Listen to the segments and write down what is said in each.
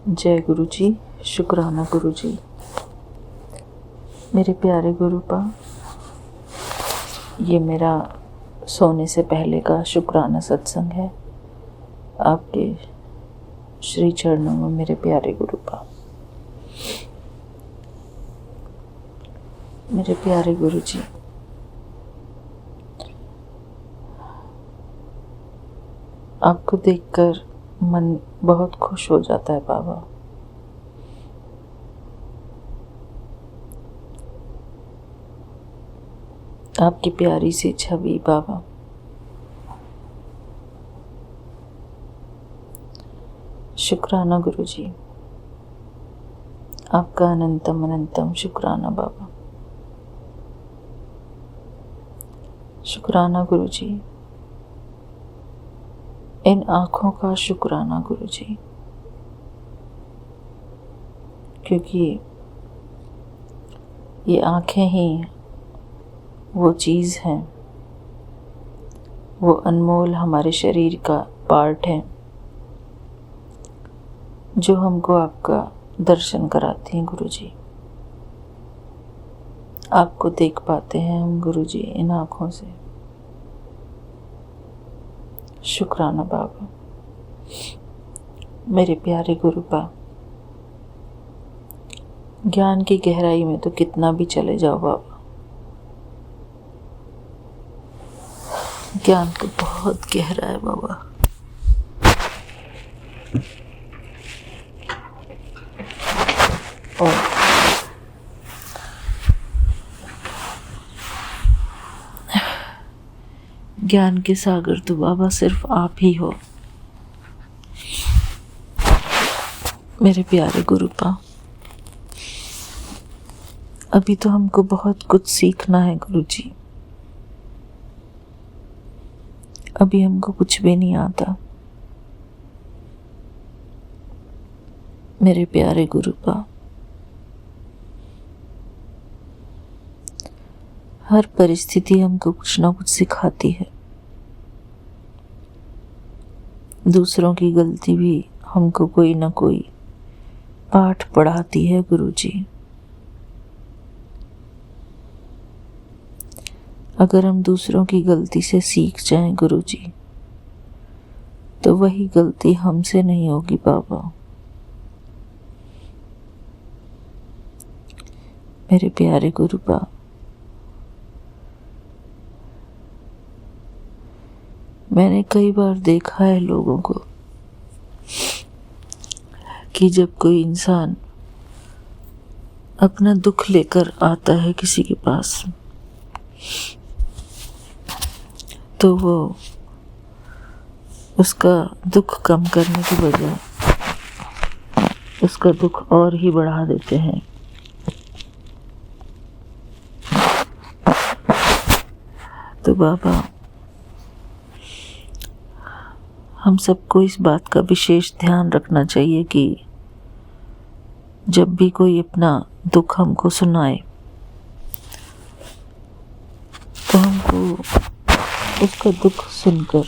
जय गुरु जी। शुक्राना गुरु जी। मेरे प्यारे गुरुपा, ये मेरा सोने से पहले का शुक्राना सत्संग है आपके श्री चरणों में। मेरे प्यारे गुरुपा, मेरे प्यारे गुरु जी, आपको देखकर मन बहुत खुश हो जाता है बाबा। आपकी प्यारी सी छवि बाबा, शुक्राना गुरु जी। आपका अनंतम अनंतम शुक्राना बाबा। शुक्राना गुरु जी। इन आँखों का शुक्राना गुरु जी, क्योंकि ये आँखें ही वो चीज़ हैं, वो अनमोल हमारे शरीर का पार्ट है जो हमको आपका दर्शन कराती हैं गुरु जी। आपको देख पाते हैं हम गुरु जी इन आँखों से। शुक्राना बाबा। मेरे प्यारे गुरुपा, ज्ञान की गहराई में तो कितना भी चले जाओ बाबा, ज्ञान तो बहुत गहरा है बाबा। और ज्ञान के सागर तो बाबा सिर्फ आप ही हो। मेरे प्यारे गुरुपा, अभी तो हमको बहुत कुछ सीखना है गुरु जी। अभी हमको कुछ भी नहीं आता। मेरे प्यारे गुरुपा, हर परिस्थिति हमको कुछ ना कुछ सिखाती है। दूसरों की गलती भी हमको कोई ना कोई पाठ पढ़ाती है गुरु जी। अगर हम दूसरों की गलती से सीख जाएं गुरु जी, तो वही गलती हमसे नहीं होगी बाबा। मेरे प्यारे गुरुपा, मैंने कई बार देखा है लोगों को कि जब कोई इंसान अपना दुख लेकर आता है किसी के पास, तो वो उसका दुख कम करने के बजाय उसका दुख और ही बढ़ा देते हैं। तो बाबा, हम सबको इस बात का विशेष ध्यान रखना चाहिए कि जब भी कोई अपना दुख हमको सुनाए, तो हमको उसका दुख सुनकर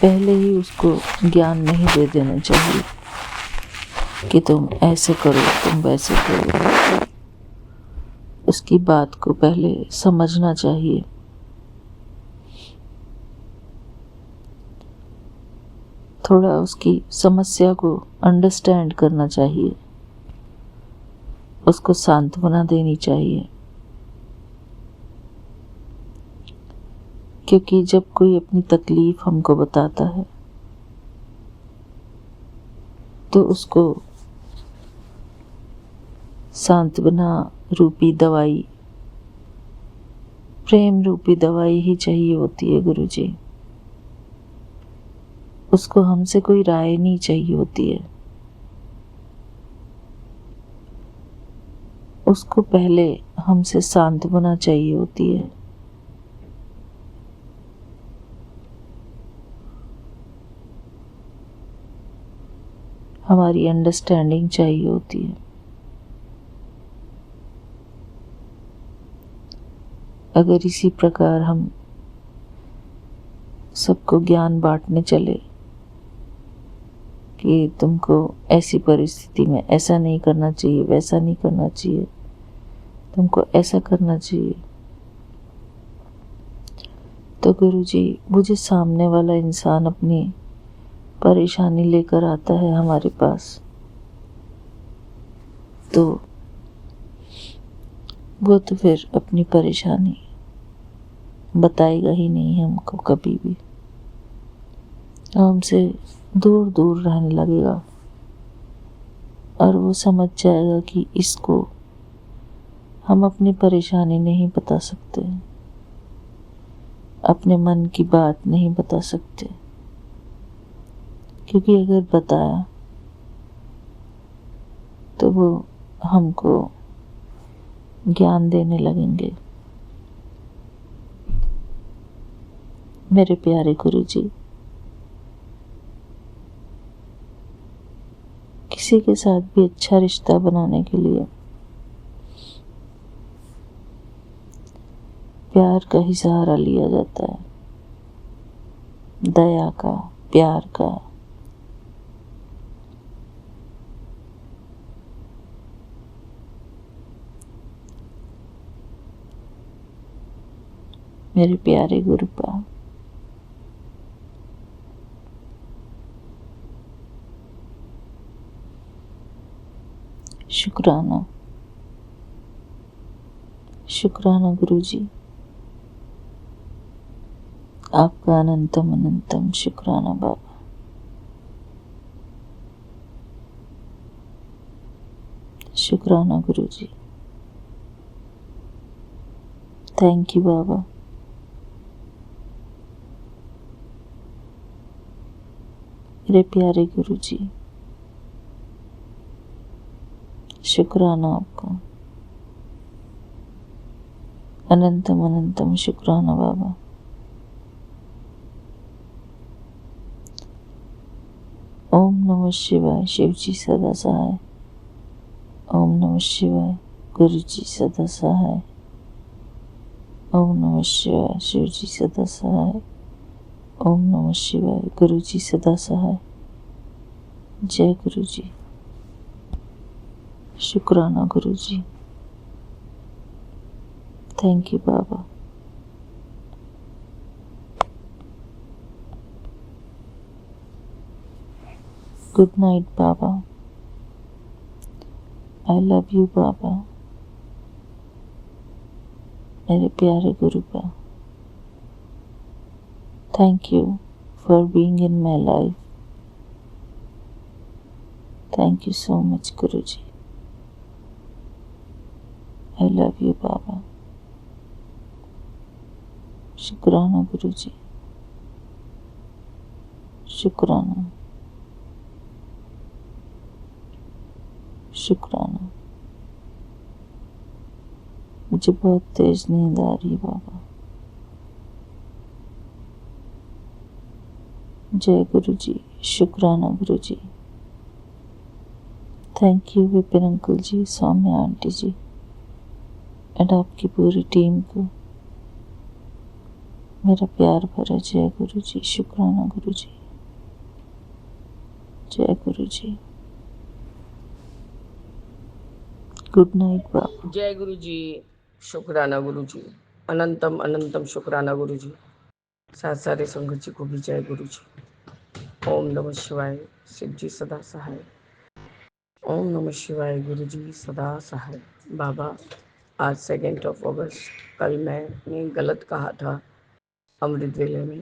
पहले ही उसको ज्ञान नहीं दे देना चाहिए कि तुम ऐसे करो, तुम वैसे करो। उसकी बात को पहले समझना चाहिए। थोड़ा उसकी समस्या को अंडरस्टैंड करना चाहिए, उसको सांत्वना देनी चाहिए। क्योंकि जब कोई अपनी तकलीफ हमको बताता है, तो उसको सांत्वना रूपी दवाई, प्रेम रूपी दवाई ही चाहिए होती है गुरु जी। उसको हमसे कोई राय नहीं चाहिए होती है। उसको पहले हमसे सांत्वना चाहिए होती है। हमारी अंडरस्टैंडिंग चाहिए होती है। अगर इसी प्रकार हम सबको ज्ञान बांटने चले कि तुमको ऐसी परिस्थिति में ऐसा नहीं करना चाहिए, वैसा नहीं करना चाहिए, तुमको ऐसा करना चाहिए। तो गुरुजी, मुझे सामने वाला इंसान अपनी परेशानी लेकर आता है हमारे पास, तो वो तो फिर अपनी परेशानी बताएगा ही नहीं हमको कभी भी, हमसे दूर दूर रहने लगेगा और वो समझ जाएगा कि इसको हम अपनी परेशानी नहीं बता सकते, अपने मन की बात नहीं बता सकते, क्योंकि अगर बताया तो वो हमको ज्ञान देने लगेंगे। मेरे प्यारे गुरुजी, किसी के साथ भी अच्छा रिश्ता बनाने के लिए प्यार का ही सहारा लिया जाता है, दया का, प्यार का। मेरे प्यारे गुरुपा, शुक्राना, शुक्राना गुरुजी, आपका अनंतम अनंतम शुक्राना बाबा। शुक्राना गुरुजी, थैंक यू बाबा। मेरे प्यारे गुरुजी, शुक्राना आपका, अनंतम अनंतम शुक्राना बाबा। ओम नमः शिवाय, शिव जी सदा सहाय। ओम नमः शिवाय, गुरु जी सदा सहाय। ओम नमः शिवाय, शिव जी सदा सहाय। ओम नमः शिवाय, गुरु जी सदा सहाय। जय गुरु जी। शुक्राना Guru ji, thank you Baba. Good night Baba. I love you Baba. मेरे प्यारे गुरुपा, thank you for being in my life. Thank you so much Guru ji. I love you बाबा। शुक्राना गुरु जी, शुक्राना, शुक्राना। मुझे बहुत तेज नींद आ रही है बाबा। जय गुरु जी, शुक्राना Guru ji. Thank you Vipin uncle ji, Saumya aunty ji and आपकी पूरी टीम को मेरा प्यार भरा जय गुरु जी। शुक्राना गुरु जी। जय गुरु जी। गुड नाइट बाबा। जय गुरु जी। शुक्राना गुरु जी, अनंतम अनंतम शुक्राना गुरु जी। साथ सारे संगत जी को भी जय गुरु जी। ओम नमः शिवाय, शिव जी सदा सहाय। ओम नमः शिवाय, गुरु जी सदा सहाय। बाबा, आज 2 अगस्त, कल मैंने गलत कहा था अमृत वेले में,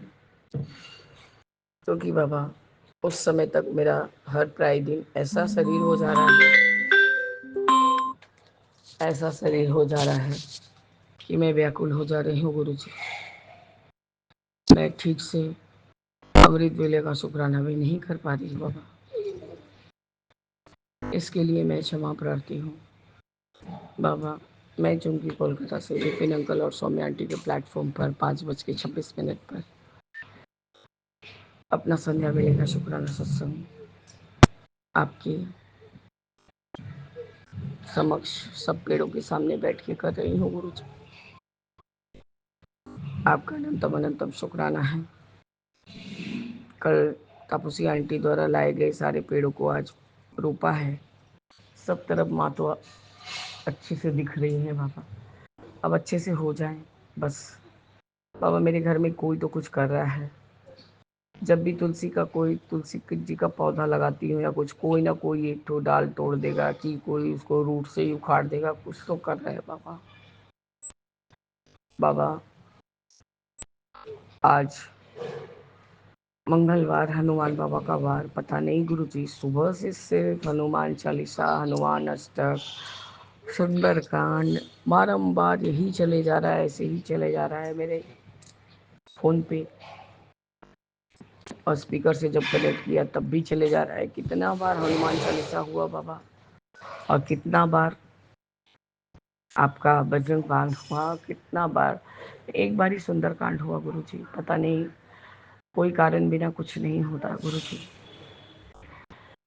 क्योंकि बाबा उस समय तक मेरा हर प्राय दिन ऐसा शरीर हो जा रहा है, ऐसा शरीर हो जा रहा है कि मैं व्याकुल हो जा रही हूँ गुरु जी। मैं ठीक से अमृत वेले का शुक्राना भी नहीं कर पा रही बाबा। इसके लिए मैं क्षमा प्रार्थी हूँ बाबा। मैं चूंकि कोलकाता से विपिन अंकल और सौम्या आंटी के प्लेटफॉर्म पर 5:26 पर अपना संध्या वेले का शुक्राना सत्संग आपके समक्ष सब पेड़ों के सामने बैठ के कर रही हूँ गुरु जी। आपका अनंतम अनंतम शुक्राना है। कल तापसी आंटी द्वारा लाए गए सारे पेड़ों को आज रोपा है। सब तरफ माँ तो अच्छे से दिख रही है बाबा, अब अच्छे से हो जाए बस। बाबा मेरे घर में कोई तो कुछ कर रहा है। जब भी तुलसी जी का पौधा लगाती हूँ या कुछ, कोई ना कोई एक ठो डाल तोड़ देगा कि कोई उसको रूट से ही उखाड़ देगा, कुछ तो कर रहे हैं बाबा। बाबा आज मंगलवार, हनुमान बाबा का वार, पता नहीं गुरुजी सुबह से सिर्फ हनुमान चालीसा, हनुमान अष्टक, सुंदरकांड बारंबार यही चले जा रहा है, ऐसे ही चले जा रहा है मेरे फोन पे। और स्पीकर से जब कनेक्ट किया तब भी चले जा रहा है। कितना बार हनुमान चालीसा हुआ बाबा, और कितना बार आपका बजरंग बाण हुआ, कितना बार। एक बार ही सुंदरकांड हुआ गुरुजी, पता नहीं कोई कारण बिना कुछ नहीं होता गुरुजी।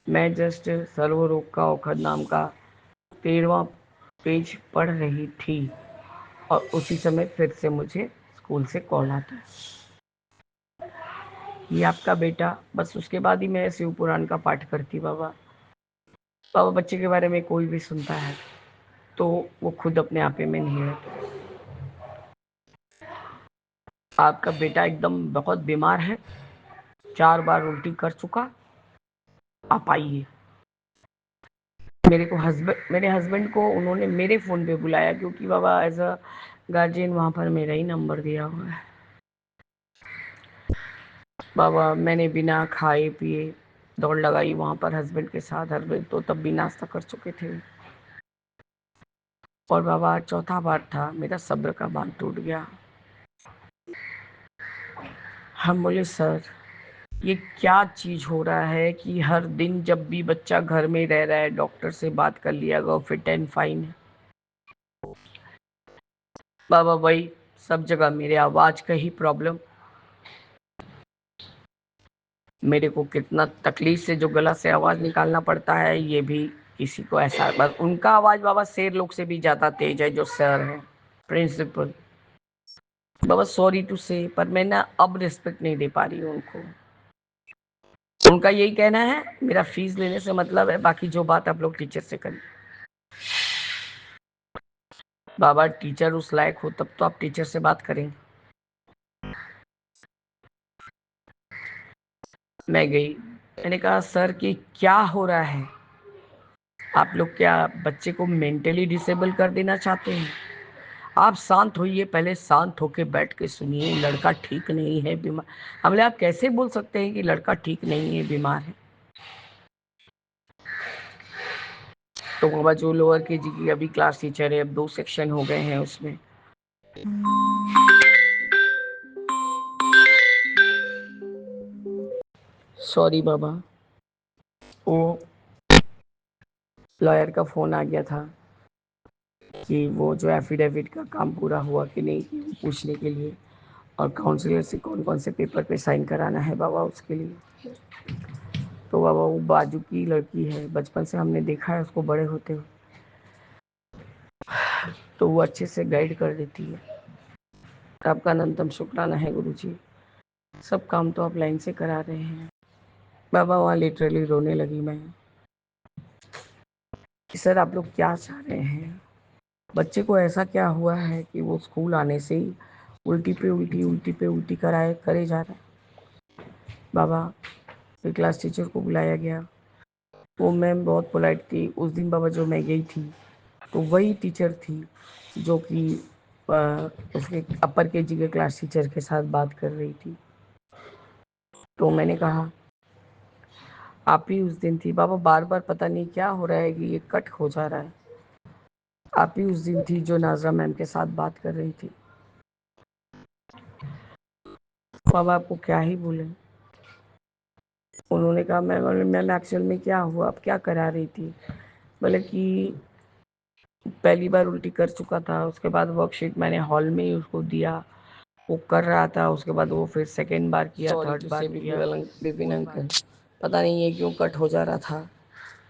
मैं जस्ट सर्व रोग का औखद नाम का 13वां पेज पढ़ रही थी और उसी समय फिर से मुझे स्कूल से कॉल आता है, ये आपका बेटा। बस उसके बाद ही मैं शिव पुराण का पाठ करती बाबा। बाबा बच्चे के बारे में कोई भी सुनता है तो वो खुद अपने आपे में नहीं रहता। आपका बेटा एकदम बहुत बीमार है, 4 बार उल्टी कर चुका। आप आइए। मेरे हस्बैंड को उन्होंने मेरे फ़ोन पे बुलाया, क्योंकि बाबा एज अ गार्जियन वहाँ पर मेरा ही नंबर दिया हुआ है। बाबा मैंने बिना खाए पिए दौड़ लगाई वहाँ पर हस्बैंड के साथ। हस्बैंड तो तब भी नाश्ता कर चुके थे। और बाबा चौथा बार था, मेरा सब्र का बांध टूट गया। हम बोले सर ये क्या चीज़ हो रहा है कि हर दिन जब भी बच्चा घर में रह रहा है, डॉक्टर से बात कर लिया गया, फिट एंड फाइन है। बाबा वही सब जगह मेरे आवाज़ का ही प्रॉब्लम। मेरे को कितना तकलीफ से जो गला से आवाज़ निकालना पड़ता है, ये भी किसी को ऐसा। बस उनका आवाज़ बाबा शेर लोग से भी ज़्यादा तेज है, जो सर है प्रिंसिपल। बाबा सॉरी टू से, पर मैं ना अब रिस्पेक्ट नहीं दे पा रही हूँ उनको। उनका यही कहना है मेरा फीस लेने से मतलब है, बाकी जो बात आप लोग टीचर से करें। बाबा टीचर उस लायक हो तब तो आप टीचर से बात करें। मैं गई, मैंने कहा सर कि क्या हो रहा है, आप लोग क्या बच्चे को मेंटली डिसेबल कर देना चाहते हैं? आप शांत होइए, पहले शांत होके बैठ के सुनिए। लड़का ठीक नहीं है, बीमार। हमने आप कैसे बोल सकते हैं कि लड़का ठीक नहीं है, बीमार है? तो बाबा जो लोअर के जी की अभी क्लास टीचर है, अब 2 सेक्शन हो गए हैं उसमें। सॉरी बाबा, वो लॉयर का फ़ोन आ गया था कि वो जो एफिडेविट का काम पूरा हुआ कि नहीं, पूछने के लिए, और काउंसलर से कौन कौन से पेपर पे साइन कराना है बाबा उसके लिए। तो बाबा वो बाजू की लड़की है, बचपन से हमने देखा है उसको बड़े होते हुए, तो वो अच्छे से गाइड कर देती है। आपका अनंतम शुक्राना है गुरुजी, सब काम तो आप लाइन से करा रहे हैं। बाबा वहाँ लिटरली रोने लगी मैं कि सर आप लोग क्या चाह रहे हैं? बच्चे को ऐसा क्या हुआ है कि वो स्कूल आने से ही उल्टी पे उल्टी, उल्टी पे उल्टी करे जा रहा है? बाबा फिर क्लास टीचर को बुलाया गया। वो मैम बहुत पोलाइट थी। उस दिन बाबा जो मैं गई थी तो वही टीचर थी जो कि उसके अपर के जी के क्लास टीचर के साथ बात कर रही थी। तो मैंने कहा आप ही उस दिन थी। बाबा बार बार पता नहीं क्या हो रहा है कि ये कट हो जा रहा है। आप ही उस दिन थी जो नाजरा मैम के साथ बात कर रही थी। बाबा आपको क्या ही बोले। उन्होंने कहा मैम एक्चुअल में क्या हुआ, आप क्या करा रही थी? बोले कि पहली बार उल्टी कर चुका था, उसके बाद वर्कशीट मैंने हॉल में ही उसको दिया, वो कर रहा था, उसके बाद वो फिर सेकेंड बार किया, थर्ड बार किया। विपिन अंकल पता नहीं ये क्यों कट हो जा रहा था,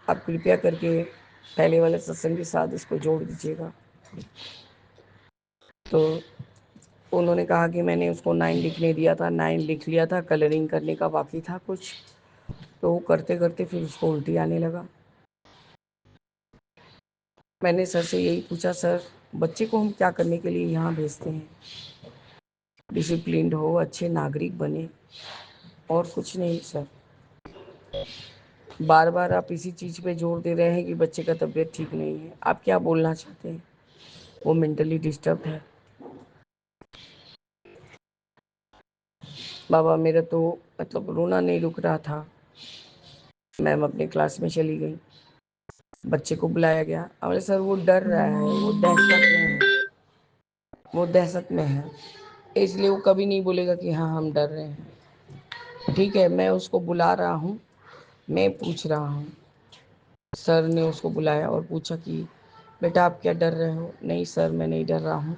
आप कृपया करके पहले वाले सत्संग के साथ इसको जोड़ दीजिएगा। तो उन्होंने कहा कि मैंने उसको 9 लिखने दिया था, 9 लिख लिया था, कलरिंग करने का बाकी था कुछ। तो वो करते करते फिर उसको उल्टी आने लगा। मैंने सर से यही पूछा, सर बच्चे को हम क्या करने के लिए यहाँ भेजते हैं? डिसिप्लिन्ड हो, अच्छे नागरिक बने, और कुछ नहीं सर। बार बार आप इसी चीज़ पे जोर दे रहे हैं कि बच्चे का तबीयत ठीक नहीं है। आप क्या बोलना चाहते हैं? वो मेंटली डिस्टर्ब है। बाबा मेरा तो मतलब रोना नहीं रुक रहा था। मैम अपने क्लास में चली गई, बच्चे को बुलाया गया। अरे सर वो डर रहा है, वो दहशत में है, वो दहशत में है, इसलिए वो कभी नहीं बोलेगा कि हाँ हम डर रहे हैं। ठीक है, मैं उसको बुला रहा हूँ, मैं पूछ रहा हूँ। सर ने उसको बुलाया और पूछा कि बेटा आप क्या डर रहे हो? नहीं सर मैं नहीं डर रहा हूँ।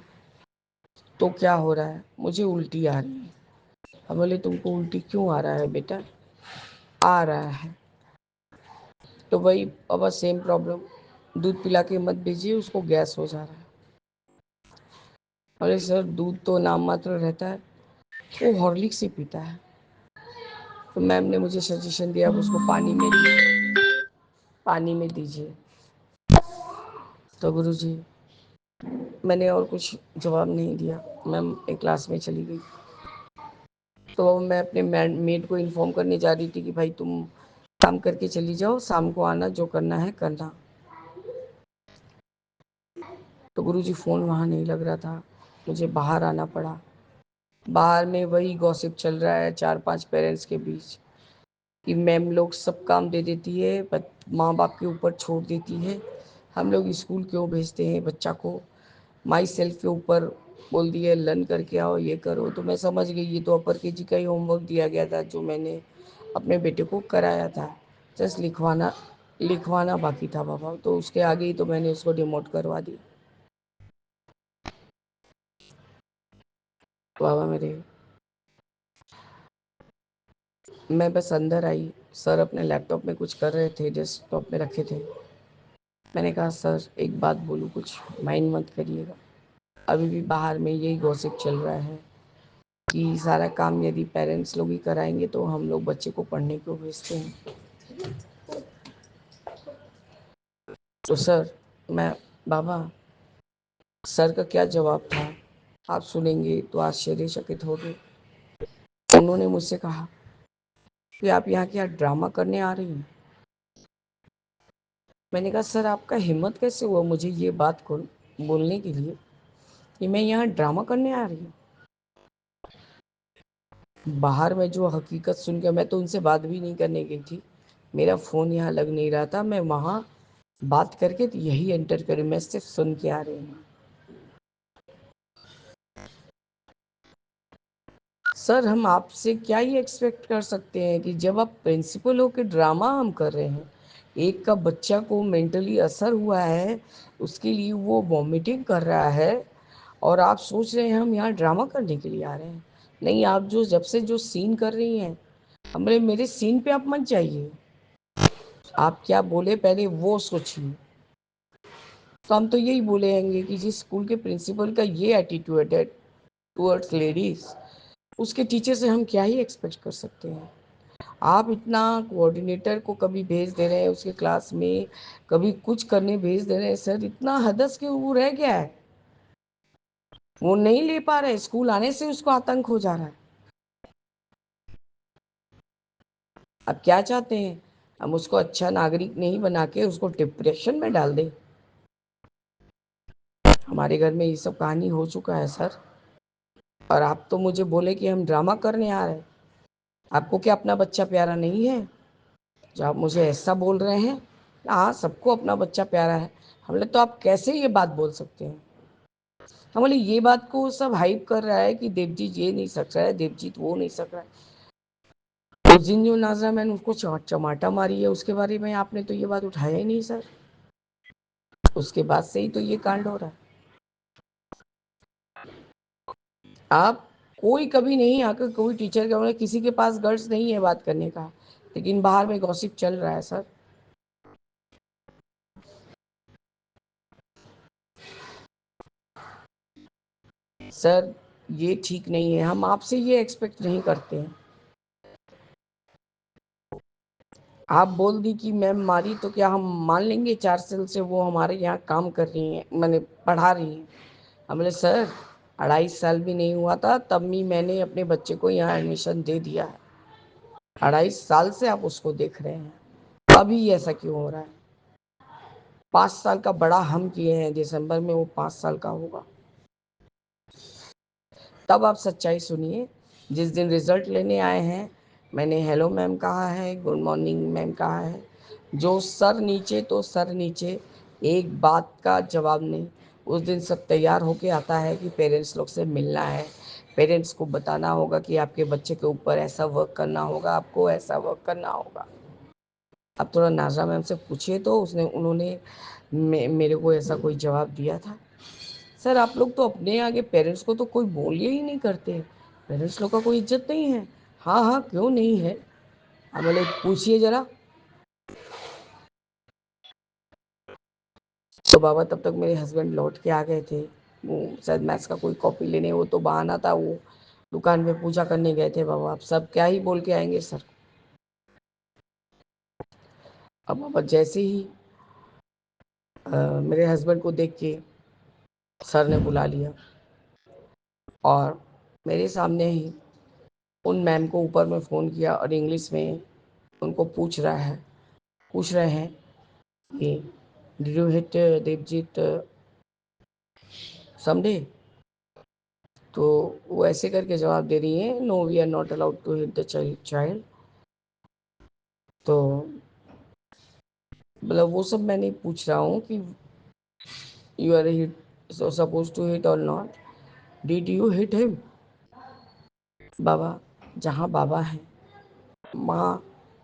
तो क्या हो रहा है? मुझे उल्टी आ रही है। हम बोले तुमको उल्टी क्यों आ रहा है बेटा? आ रहा है। तो वही अब सेम प्रॉब्लम, दूध पिला के मत भेजिए, उसको गैस हो जा रहा है। अरे सर दूध तो नाम मात्र रहता है, वो हॉर्लिक्स ही पीता है। तो मैम ने मुझे सजेशन दिया, अब उसको पानी में दीजिए, पानी में दीजिए। तो गुरुजी मैंने और कुछ जवाब नहीं दिया। मैम एक क्लास में चली गई। तो मैं अपने मेड को इन्फॉर्म करने जा रही थी कि भाई तुम काम करके चली जाओ, शाम को आना, जो करना है करना। तो गुरुजी फ़ोन वहाँ नहीं लग रहा था, मुझे बाहर आना पड़ा। बाहर में वही गॉसिप चल रहा है 4-5 पेरेंट्स के बीच कि मैम लोग सब काम दे देती है, माँ बाप के ऊपर छोड़ देती है, हम लोग स्कूल क्यों भेजते हैं बच्चा को। माई सेल्फ के ऊपर बोल दिए लर्न करके आओ, ये करो। तो मैं समझ गई ये तो अपर केजी का ही होमवर्क दिया गया था जो मैंने अपने बेटे को कराया था, जस्ट लिखवाना बाकी था बाबा। तो उसके आगे ही तो मैंने उसको डिमोट करवा दी बाबा मेरे। मैं बस अंदर आई, सर अपने लैपटॉप में कुछ कर रहे थे, डेस्कटॉप में रखे थे। मैंने कहा सर एक बात बोलूँ, कुछ माइंड मत करिएगा। अभी भी बाहर में यही गॉसिप चल रहा है कि सारा काम यदि पेरेंट्स लोग ही कराएंगे तो हम लोग बच्चे को पढ़ने क्यों भेजते हैं। तो सर मैं बाबा सर का क्या जवाब था आप सुनेंगे तो आश्चर्यचकित होंगे। उन्होंने मुझसे कहा कि आप यहाँ क्या ड्रामा करने आ रही हैं? मैंने कहा सर आपका हिम्मत कैसे हुआ मुझे ये बात को बोलने के लिए कि मैं यहाँ ड्रामा करने आ रही हूँ? बाहर में जो हकीकत सुन के मैं तो उनसे बात भी नहीं करने गई थी, मेरा फ़ोन यहाँ लग नहीं रहा था, मैं वहाँ बात करके तो यही एंटर करी, मैं सिर्फ सुन के आ रही हूँ। सर हम आपसे क्या ही एक्सपेक्ट कर सकते हैं कि जब आप प्रिंसिपल हो के ड्रामा हम कर रहे हैं, एक का बच्चा को मेंटली असर हुआ है, उसके लिए वो वॉमिटिंग कर रहा है, और आप सोच रहे हैं हम यहाँ ड्रामा करने के लिए आ रहे हैं। नहीं, आप जो जब से जो सीन कर रही हैं, हमारे मेरे सीन पे आप मत जाइए। आप क्या बोले पहले वो सोचिए। तो हम तो यही बोलेंगे कि जिस स्कूल के प्रिंसिपल का ये एटीट्यूड है टूवर्ड्स लेडीज, उसके टीचर से हम क्या ही एक्सपेक्ट कर सकते हैं। आप इतना कोऑर्डिनेटर को कभी भेज दे रहे हैं उसके क्लास में, कभी कुछ करने भेज दे रहे हैं। सर इतना हदस के वो रह गया है, वो नहीं ले पा रहे, स्कूल आने से उसको आतंक हो जा रहा है। अब क्या चाहते हैं हम उसको अच्छा नागरिक नहीं बना के उसको डिप्रेशन में डाल दें? हमारे घर में ये सब कहानी हो चुका है सर। और आप तो मुझे बोले कि हम ड्रामा करने आ रहे हैं। आपको क्या अपना बच्चा प्यारा नहीं है जो आप मुझे ऐसा बोल रहे हैं? हाँ सबको अपना बच्चा प्यारा है। हम लोग तो आप कैसे ये बात बोल सकते हैं? हम बोले ये बात को सब हाइप कर रहा है कि देवजीत ये नहीं सक रहा है, देवजीत वो नहीं सक रहा है। उस दिन जो नाजरा मैंने उसको चमाटा मारी है उसके बारे में आपने तो ये बात उठाया ही नहीं सर। उसके बाद से ही तो ये कांड हो रहा है। आप कोई कभी नहीं आकर कोई टीचर के मतलब किसी के पास गर्ड्स नहीं है बात करने का, लेकिन बाहर में गॉसिप चल रहा है सर। सर ये ठीक नहीं है, हम आपसे ये एक्सपेक्ट नहीं करते हैं। आप बोल दी कि मैम मारी तो क्या हम मान लेंगे 4 साल से वो हमारे यहाँ काम कर रही हैं, मैंने पढ़ा रही हैं? हम बोले सर 2.5 साल भी नहीं हुआ था तब भी मैंने अपने बच्चे को यहाँ एडमिशन दे दिया है। 2.5 साल से आप उसको देख रहे हैं, अभी ऐसा क्यों हो रहा है? 5 साल का बड़ा हम किए हैं, दिसंबर में वो 5 साल का होगा। तब आप सच्चाई सुनिए। जिस दिन रिजल्ट लेने आए हैं मैंने हेलो मैम कहा है, गुड मॉर्निंग मैम कहा है, जो सर नीचे तो सर नीचे, एक बात का जवाब नहीं। उस दिन सब तैयार होके आता है कि पेरेंट्स लोग से मिलना है, पेरेंट्स को बताना होगा कि आपके बच्चे के ऊपर ऐसा वर्क करना होगा, आपको ऐसा वर्क करना होगा। अब थोड़ा नाज़ा मैम से पूछिए तो उन्होंने मेरे को ऐसा कोई जवाब दिया था। सर आप लोग तो अपने आगे पेरेंट्स को तो कोई बोलिए ही नहीं करते, पेरेंट्स लोग का कोई इज्जत नहीं है। हाँ हाँ क्यों नहीं है, अब बोले पूछिए जरा। तो बाबा तब तक मेरे हस्बैंड लौट के आ गए थे, वो शायद मैथ्स का कोई कॉपी लेने, वो तो बहाना था, वो दुकान में पूजा करने गए थे। बाबा आप सब क्या ही बोल के आएंगे सर। अब बाबा जैसे ही मेरे हस्बैंड को देख के सर ने बुला लिया और मेरे सामने ही उन मैम को ऊपर में फ़ोन किया और इंग्लिश में उनको पूछ रहे हैं कि did you hit Devjeet someday. तो वो ऐसे करके जवाब दे रही हैं, no we are not allowed to hit the child. तो मतलब वो सब मैं नहीं पूछ रहा हूँ कि you are hit suppose to hit और not, did you hit him. Baba जहाँ बाबा है वहाँ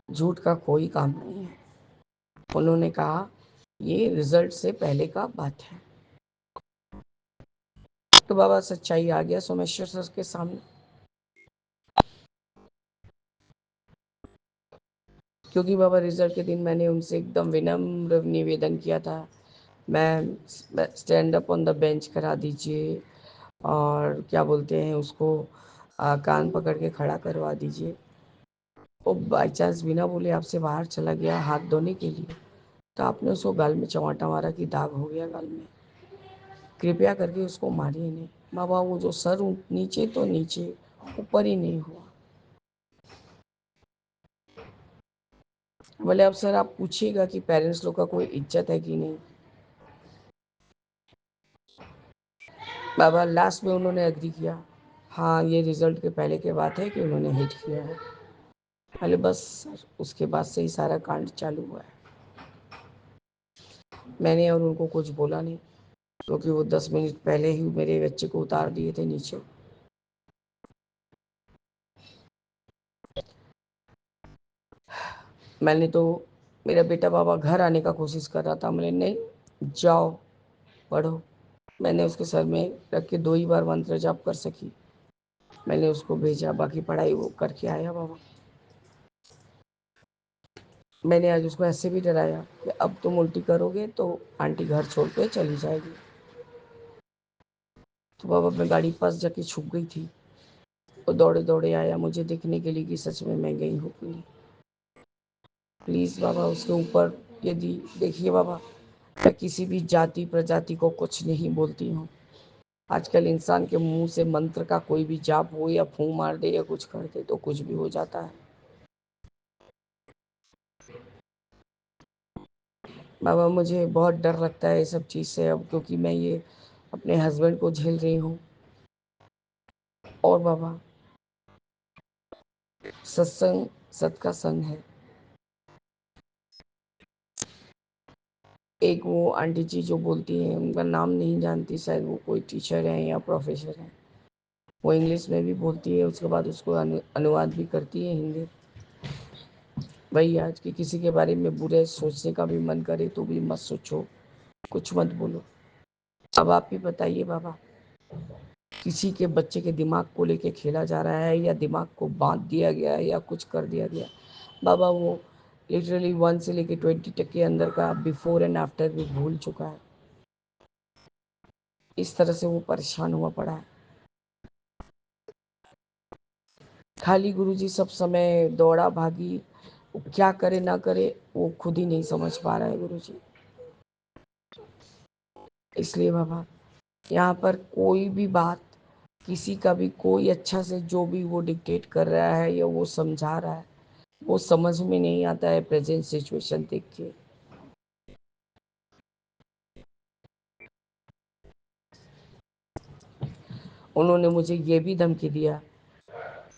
झूठ का कोई काम नहीं है। उन्होंने कहा ये रिजल्ट से पहले का बात है। तो बाबा सच्चाई आ गया सोमेश्वर सर के सामने, क्योंकि बाबा रिजल्ट के दिन मैंने उनसे एकदम विनम्र निवेदन किया था, ma'am stand up on the bench करा दीजिए और क्या बोलते हैं उसको कान पकड़ के खड़ा करवा दीजिए। वो बाई चांस बिना बोले आपसे बाहर चला गया हाथ धोने के लिए, तो आपने उसको गाल में चमाटा मारा कि दाग हो गया गाल में, कृपया करके उसको मारिए नहीं। बाबा वो जो सर नीचे तो नीचे, ऊपर ही नहीं हुआ। बोले अब सर आप पूछिएगा कि पेरेंट्स लोग का कोई इज्जत है कि नहीं। बाबा लास्ट में उन्होंने एग्री किया, हाँ ये रिजल्ट के पहले के बात है कि उन्होंने हिट किया है। पहले बस सर उसके बाद से ही सारा कांड चालू हुआ है। मैंने और उनको कुछ बोला नहीं, क्योंकि वो 10 मिनट पहले ही मेरे बच्चे को उतार दिए थे नीचे। मैंने तो मेरा बेटा बाबा घर आने का कोशिश कर रहा था, मैंने नहीं जाओ पढ़ो। मैंने उसके सर में रख के 2 ही बार मंत्र जाप कर सकी, मैंने उसको भेजा, बाकी पढ़ाई वो करके आया बाबा। मैंने आज उसको ऐसे भी डराया कि अब तुम उल्टी करोगे तो आंटी घर छोड़ के चली जाएगी। तो बाबा मैं गाड़ी पास जाके छुप गई थी, वो दौड़े दौड़े आया मुझे देखने के लिए कि सच में मैं गई हूँ कि नहीं। प्लीज़ बाबा उसके ऊपर यदि देखिए बाबा, मैं किसी भी जाति प्रजाति को कुछ नहीं बोलती हूँ। आजकल इंसान के मुंह से मंत्र का कोई भी जाप हो या फूंक मार दे या कुछ कर दे तो कुछ भी हो जाता है। बाबा मुझे बहुत डर लगता है ये सब चीज़ से अब, क्योंकि मैं ये अपने हस्बैंड को झेल रही हूँ। और बाबा सत्संग सत का संग है। एक वो आंटी जी जो बोलती हैं, उनका नाम नहीं जानती, शायद वो कोई टीचर है या प्रोफेसर है, वो इंग्लिश में भी बोलती है, उसके बाद उसको अनुवाद भी करती है हिंदी। भाई आज की किसी के बारे में बुरे सोचने का भी मन करे तो भी मत सोचो, कुछ मत बोलो। अब आप ही बताइए बाबा, किसी के बच्चे के दिमाग को लेके खेला जा रहा है या दिमाग को बांध दिया गया है या कुछ कर दिया गया। बाबा वो लिटरली 1 से लेके 20 तक के अंदर का बिफोर एंड आफ्टर भी भूल चुका है। इस तरह से वो परेशान हुआ पड़ा है। खाली गुरुजी सब समय दौड़ा भागी, वो क्या करे ना करे वो खुद ही नहीं समझ पा रहा है गुरुजी। इसलिए बाबा यहाँ पर कोई भी बात, किसी का भी कोई अच्छा से जो भी वो डिक्टेट कर रहा है या वो समझा रहा है, वो समझ में नहीं आता है प्रेजेंट सिचुएशन देख के। उन्होंने मुझे ये भी धमकी दिया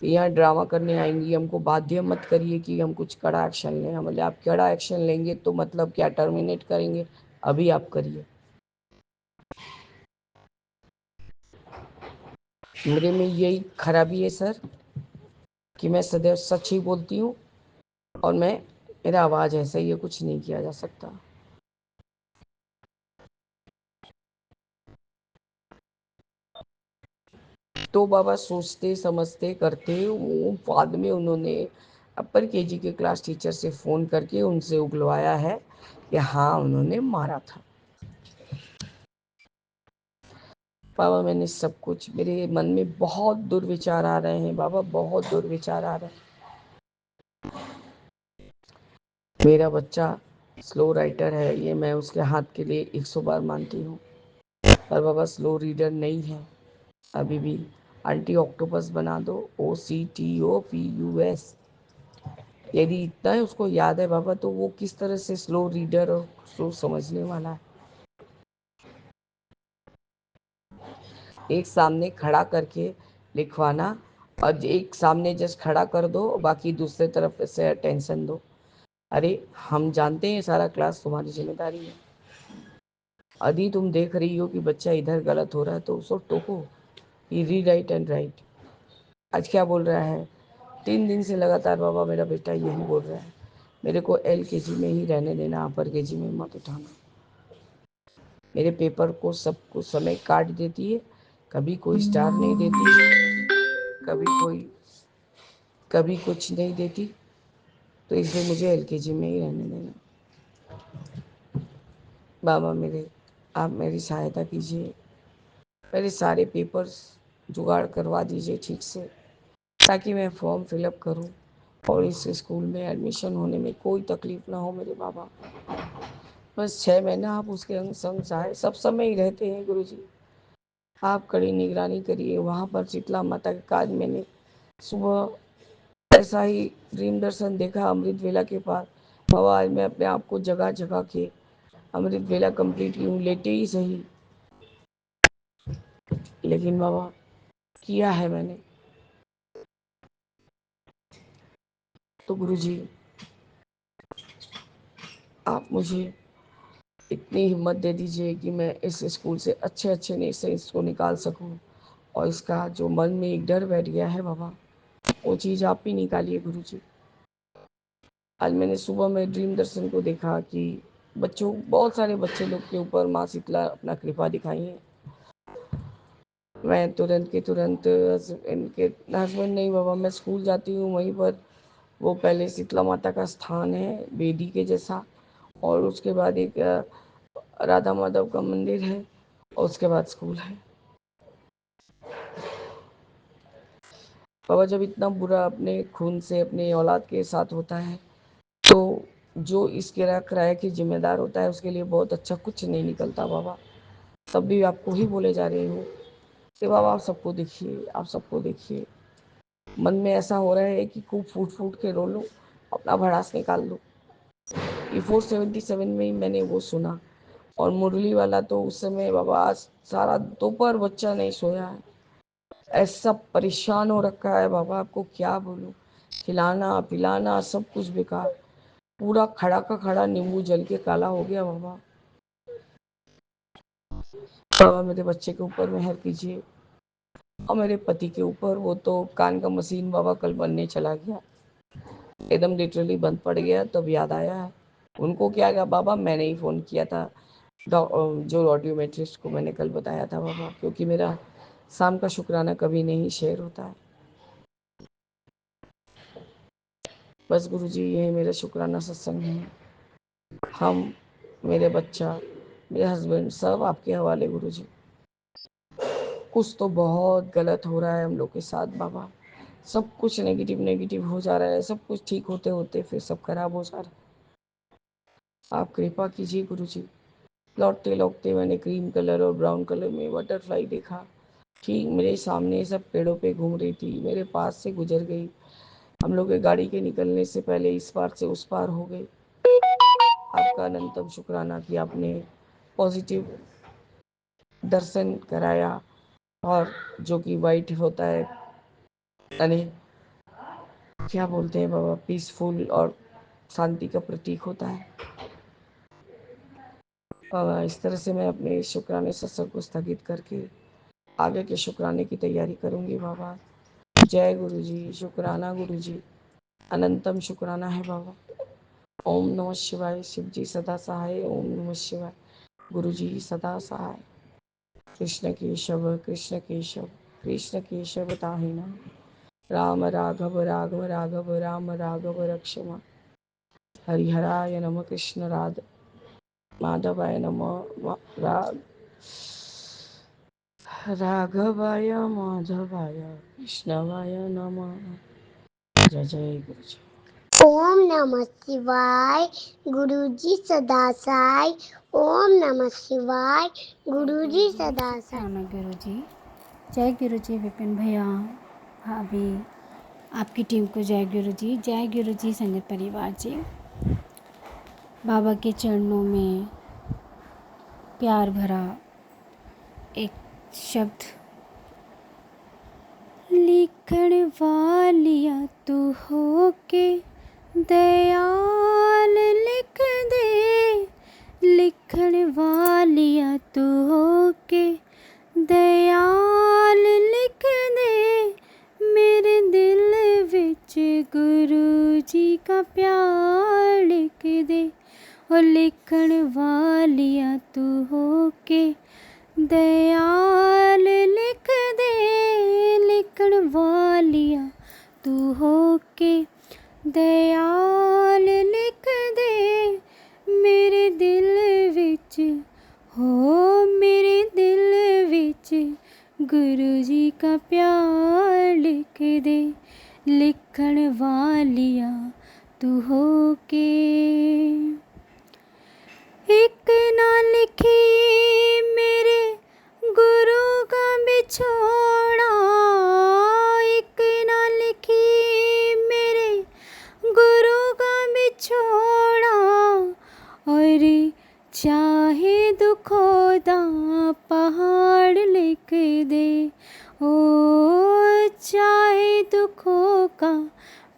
कि यहाँ ड्रामा करने आएंगी, हमको बाध्य मत करिए कि हम कुछ कड़ा एक्शन लें। हम बोले आप कड़ा एक्शन लेंगे तो मतलब क्या टर्मिनेट करेंगे? अभी आप करिए। मेरे में यही खराबी है सर कि मैं सदैव सच ही बोलती हूँ और मेरा आवाज़ ऐसा ही है, कुछ नहीं किया जा सकता। तो बाबा सोचते समझते करते वो बाद में उन्होंने अपर केजी के क्लास टीचर से फ़ोन करके उनसे उगलवाया है कि हाँ उन्होंने मारा था। बाबा मैंने सब कुछ, मेरे मन में बहुत दुर्विचार आ रहे हैं बाबा, बहुत दुर्विचार आ रहे हैं। मेरा बच्चा स्लो राइटर है, ये मैं उसके हाथ के लिए 100 बार मानती हूँ, पर बाबा स्लो रीडर नहीं है अभी भी। आंटी ऑक्टोपस बना दो, OCTOPUS। यदि इतना ही उसको याद है बाबा तो वो किस तरह से स्लो रीडर और स्लो समझने वाला है। एक सामने खड़ा करके लिखवाना और एक सामने जस्ट खड़ा कर दो, बाकी दूसरे तरफ से अटेंशन दो। अरे हम जानते हैं सारा क्लास तुम्हारी जिम्मेदारी है। यदि तुम देख रही हो कि बच्चा इधर गलत हो रहा है तो उसको टोको, ही रीराइट एंड राइट। आज क्या बोल रहा है? 3 दिन से लगातार बाबा मेरा बेटा यही बोल रहा है, मेरे को LKG में ही रहने देना, अपर KG में मत उठाना। मेरे पेपर को सब कुछ समय काट देती है, कभी कोई स्टार नहीं देती, कभी कुछ नहीं देती, तो इसलिए मुझे LKG में ही रहने देना। बाबा आप मेरी सहायता कीजिए, मेरे सारे पेपर्स जुगाड़ करवा दीजिए ठीक से, ताकि मैं फॉर्म फिलअप करूं और इस स्कूल में एडमिशन होने में कोई तकलीफ ना हो मेरे बाबा। बस 6 महीना आप उसके अंग संग सहाय सब समय ही रहते हैं गुरुजी। आप कड़ी निगरानी करिए। वहाँ पर शीतला माता के काज मैंने सुबह ऐसा ही ड्रीम दर्शन देखा अमृत वेला के पास। बाबा आज मैं अपने आप को जगा जगा के अमृत वेला कंप्लीट की हूँ, लेटे ही सही, लेकिन बाबा किया है मैंने। तो गुरुजी आप मुझे इतनी हिम्मत दे दीजिए कि मैं इस स्कूल से अच्छे अच्छे नेशन को निकाल सकूं, और इसका जो मन में एक डर बैठ गया है बाबा, वो चीज़ आप ही निकालिए गुरुजी। आज मैंने सुबह में ड्रीम दर्शन को देखा कि बहुत सारे बच्चे लोग के ऊपर माँ शीतला अपना कृपा दिखाई है। मैं तुरंत के तुरंत इनके हस्बैंड नहीं बाबा, मैं स्कूल जाती हूँ वहीं पर वो पहले शीतला माता का स्थान है बेदी के जैसा, और उसके बाद एक राधा माधव का मंदिर है, और उसके बाद स्कूल है। बाबा जब इतना बुरा अपने खून से अपने औलाद के साथ होता है तो जो इस किराए के जिम्मेदार होता है उसके लिए बहुत अच्छा कुछ नहीं निकलता बाबा। तब भी आपको ही बोले जा रही हूँ कि बाबा आप सबको देखिए, आप सबको देखिए। मन में ऐसा हो रहा है कि खूब फूट फूट के रो लो, अपना भड़ास निकाल लो। ये 477 में ही मैंने वो सुना, और मुरली वाला तो उस समय बाबा आज सारा दोपहर बच्चा नहीं सोया है, ऐसा परेशान हो रखा है बाबा, आपको क्या बोलूं। खिलाना पिलाना सब कुछ बेकार, पूरा खड़ा का खड़ा नींबू जल के काला हो गया बाबा। बाबा मेरे बच्चे के ऊपर मेहर कीजिए, और मेरे पति के ऊपर। वो तो कान का मशीन बाबा कल बनने चला गया, एकदम लिटरली बंद पड़ गया, तब याद आया है उनको। क्या गया बाबा, मैंने ही फ़ोन किया था जो ऑडियोमेट्रिस्ट को मैंने कल बताया था बाबा, क्योंकि मेरा शाम का शुक्राना कभी नहीं शेयर होता है। बस गुरुजी यही मेरा शुक्राना सत्संग है। हम, मेरे बच्चा, मेरे हस्बैंड सब आपके हवाले गुरुजी। कुछ तो बहुत गलत हो रहा है हम लोग के साथ बाबा, सब कुछ नेगेटिव नेगेटिव हो जा रहा है, सब कुछ ठीक होते होते फिर सब खराब हो जा रहा है। आप कृपा कीजिए गुरु जी। लौटते लौटते मैंने क्रीम कलर और ब्राउन कलर में बटरफ्लाई देखा, ठीक मेरे सामने सब पेड़ों पे घूम रही थी, मेरे पास से गुजर गई। हम लोग के गाड़ी के निकलने से पहले इस पार से उस पार हो गए। आपका अनंतम शुक्राना कि आपने पॉजिटिव दर्शन कराया, और जो कि वाइट होता है, यानी क्या बोलते हैं बाबा, पीसफुल और शांति का प्रतीक होता है। इस तरह से मैं अपने शुक्राने सत्संग को स्थगित करके आगे के शुक्राने की तैयारी करूंगी बाबा। जय गुरु जी, शुक्राना गुरु जी, अनंतम शुक्राना है बाबा। ओम नमः शिवाय। शिव जी सदा सहाय। ओम नमः शिवाय। गुरु जी सदा सहाय। कृष्ण केशव कृष्ण केशव कृष्ण केशव ताहिना, राम राघव राघव राघव राम राघव रक्षमा। हरिहराय नमः कृष्ण राध माधवाय नमः राघवाय माधवाय कृष्णवाय नमः। जय जय गुरु जी। ओम नमः शिवाय। गुरुजी सदा साई। ओम नमः शिवाय। गुरुजी सदा साई। शुक्राना गुरु जी। जय गुरु जी विपिन भैया, भाभी, आपकी टीम को जय गुरु जी। जय गुरु जी संगत परिवार जी। बाबा के चरणों में प्यार भरा एक शब्द, लिखण वालिया तू हो के दयाल लिख दे, लिखण वालिया तू हो के दयाल लिख दे, मेरे दिल विच गुरु जी का प्यार लिख दे। और लिखण वालिया तू हो के दयाल लिख दे, लिखण वालिया तू हो के दयाल लिख दे, मेरे दिल विच हो, मेरे दिल विच गुरु जी का प्यार लिख दे। लिखण वालिया तू हो के एक ना लिखी मेरे गुरु का बिछोड़ा, एक ना लिखी मेरे गुरु का बिछोड़ा, और चाहे दुखों दा पहाड़ लिख दे। ओ चाहे दुखों का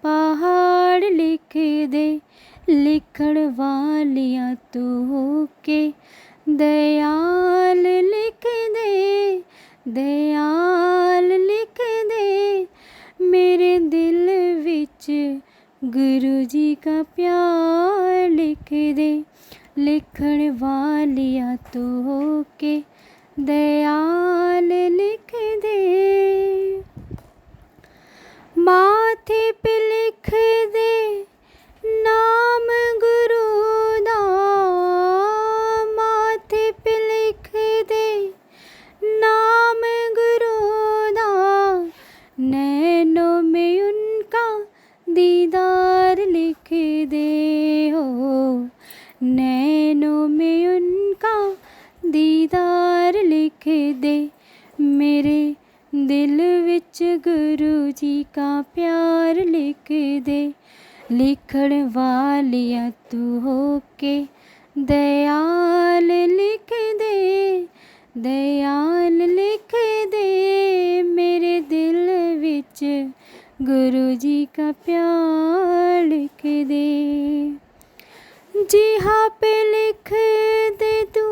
पहाड़ लिख दे, लिखण वालिया तू हो के दयाल लिख दे, दयाल लिख दे, मेरे दिल विच गुरु जी का प्यार लिख दे। लिखण वालिया तू हो के दयाल लिख दे। माथे पे लिख दे नाम गुरु दा, माथे पे लिख दे नाम गुरु दा, नैनों में उनका दीदार लिख दे। हो नैनों में उनका दीदार लिख दे, मेरे दिल विच गुरु जी का प्यार लिख दे। लिखण वालिया तू हो के दयाल लिख दे, दयाल लिख दे, मेरे दिल विच गुरु जी का प्यार लिख दे। जी हाँ पे लिख दे तू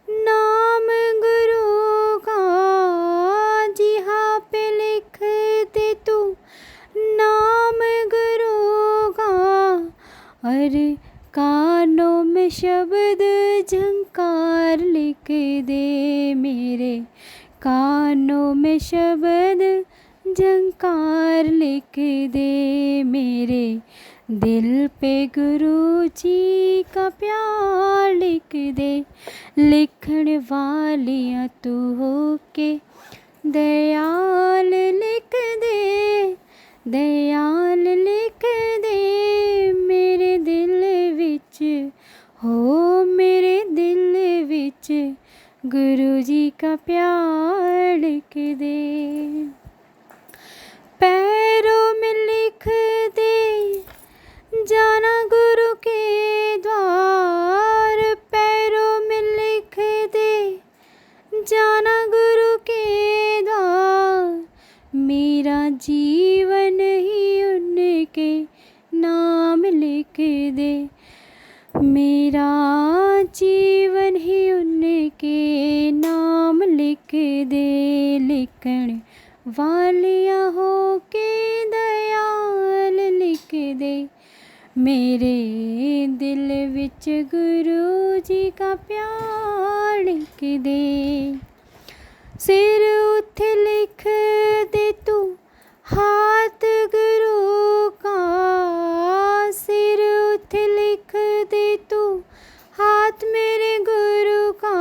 नाम गुरु का, जी हाँ पे लिख दे तू नाम गुरु का, और कानों में शब्द झंकार लिख दे, मेरे कानों में शब्द झंकार लिख दे, मेरे दिल पे गुरु जी का प्यार लिख दे। लिखण वालिया तू हो के दयाल लिख दे, दयाल लिख दे मेरे दिल विच, हो मेरे दिल विच गुरु जी का प्यार लिख दे। पैरों में लिख दे जाना गुरु के द्वार, पैरों में लिख दे जाना गुरु के द्वार, मेरा जीवन ही उनके नाम लिख दे, मेरा जीवन ही उनके नाम लिख दे। लिखण वालिया हो के दयाल लिख दे मेरे दिल विच गुरु जी का प्यार लिख दे। सिर उत्थे लिख दे तू हाथ गुरु का, सिर उत्थे लिख दे तू हाथ मेरे गुरु का,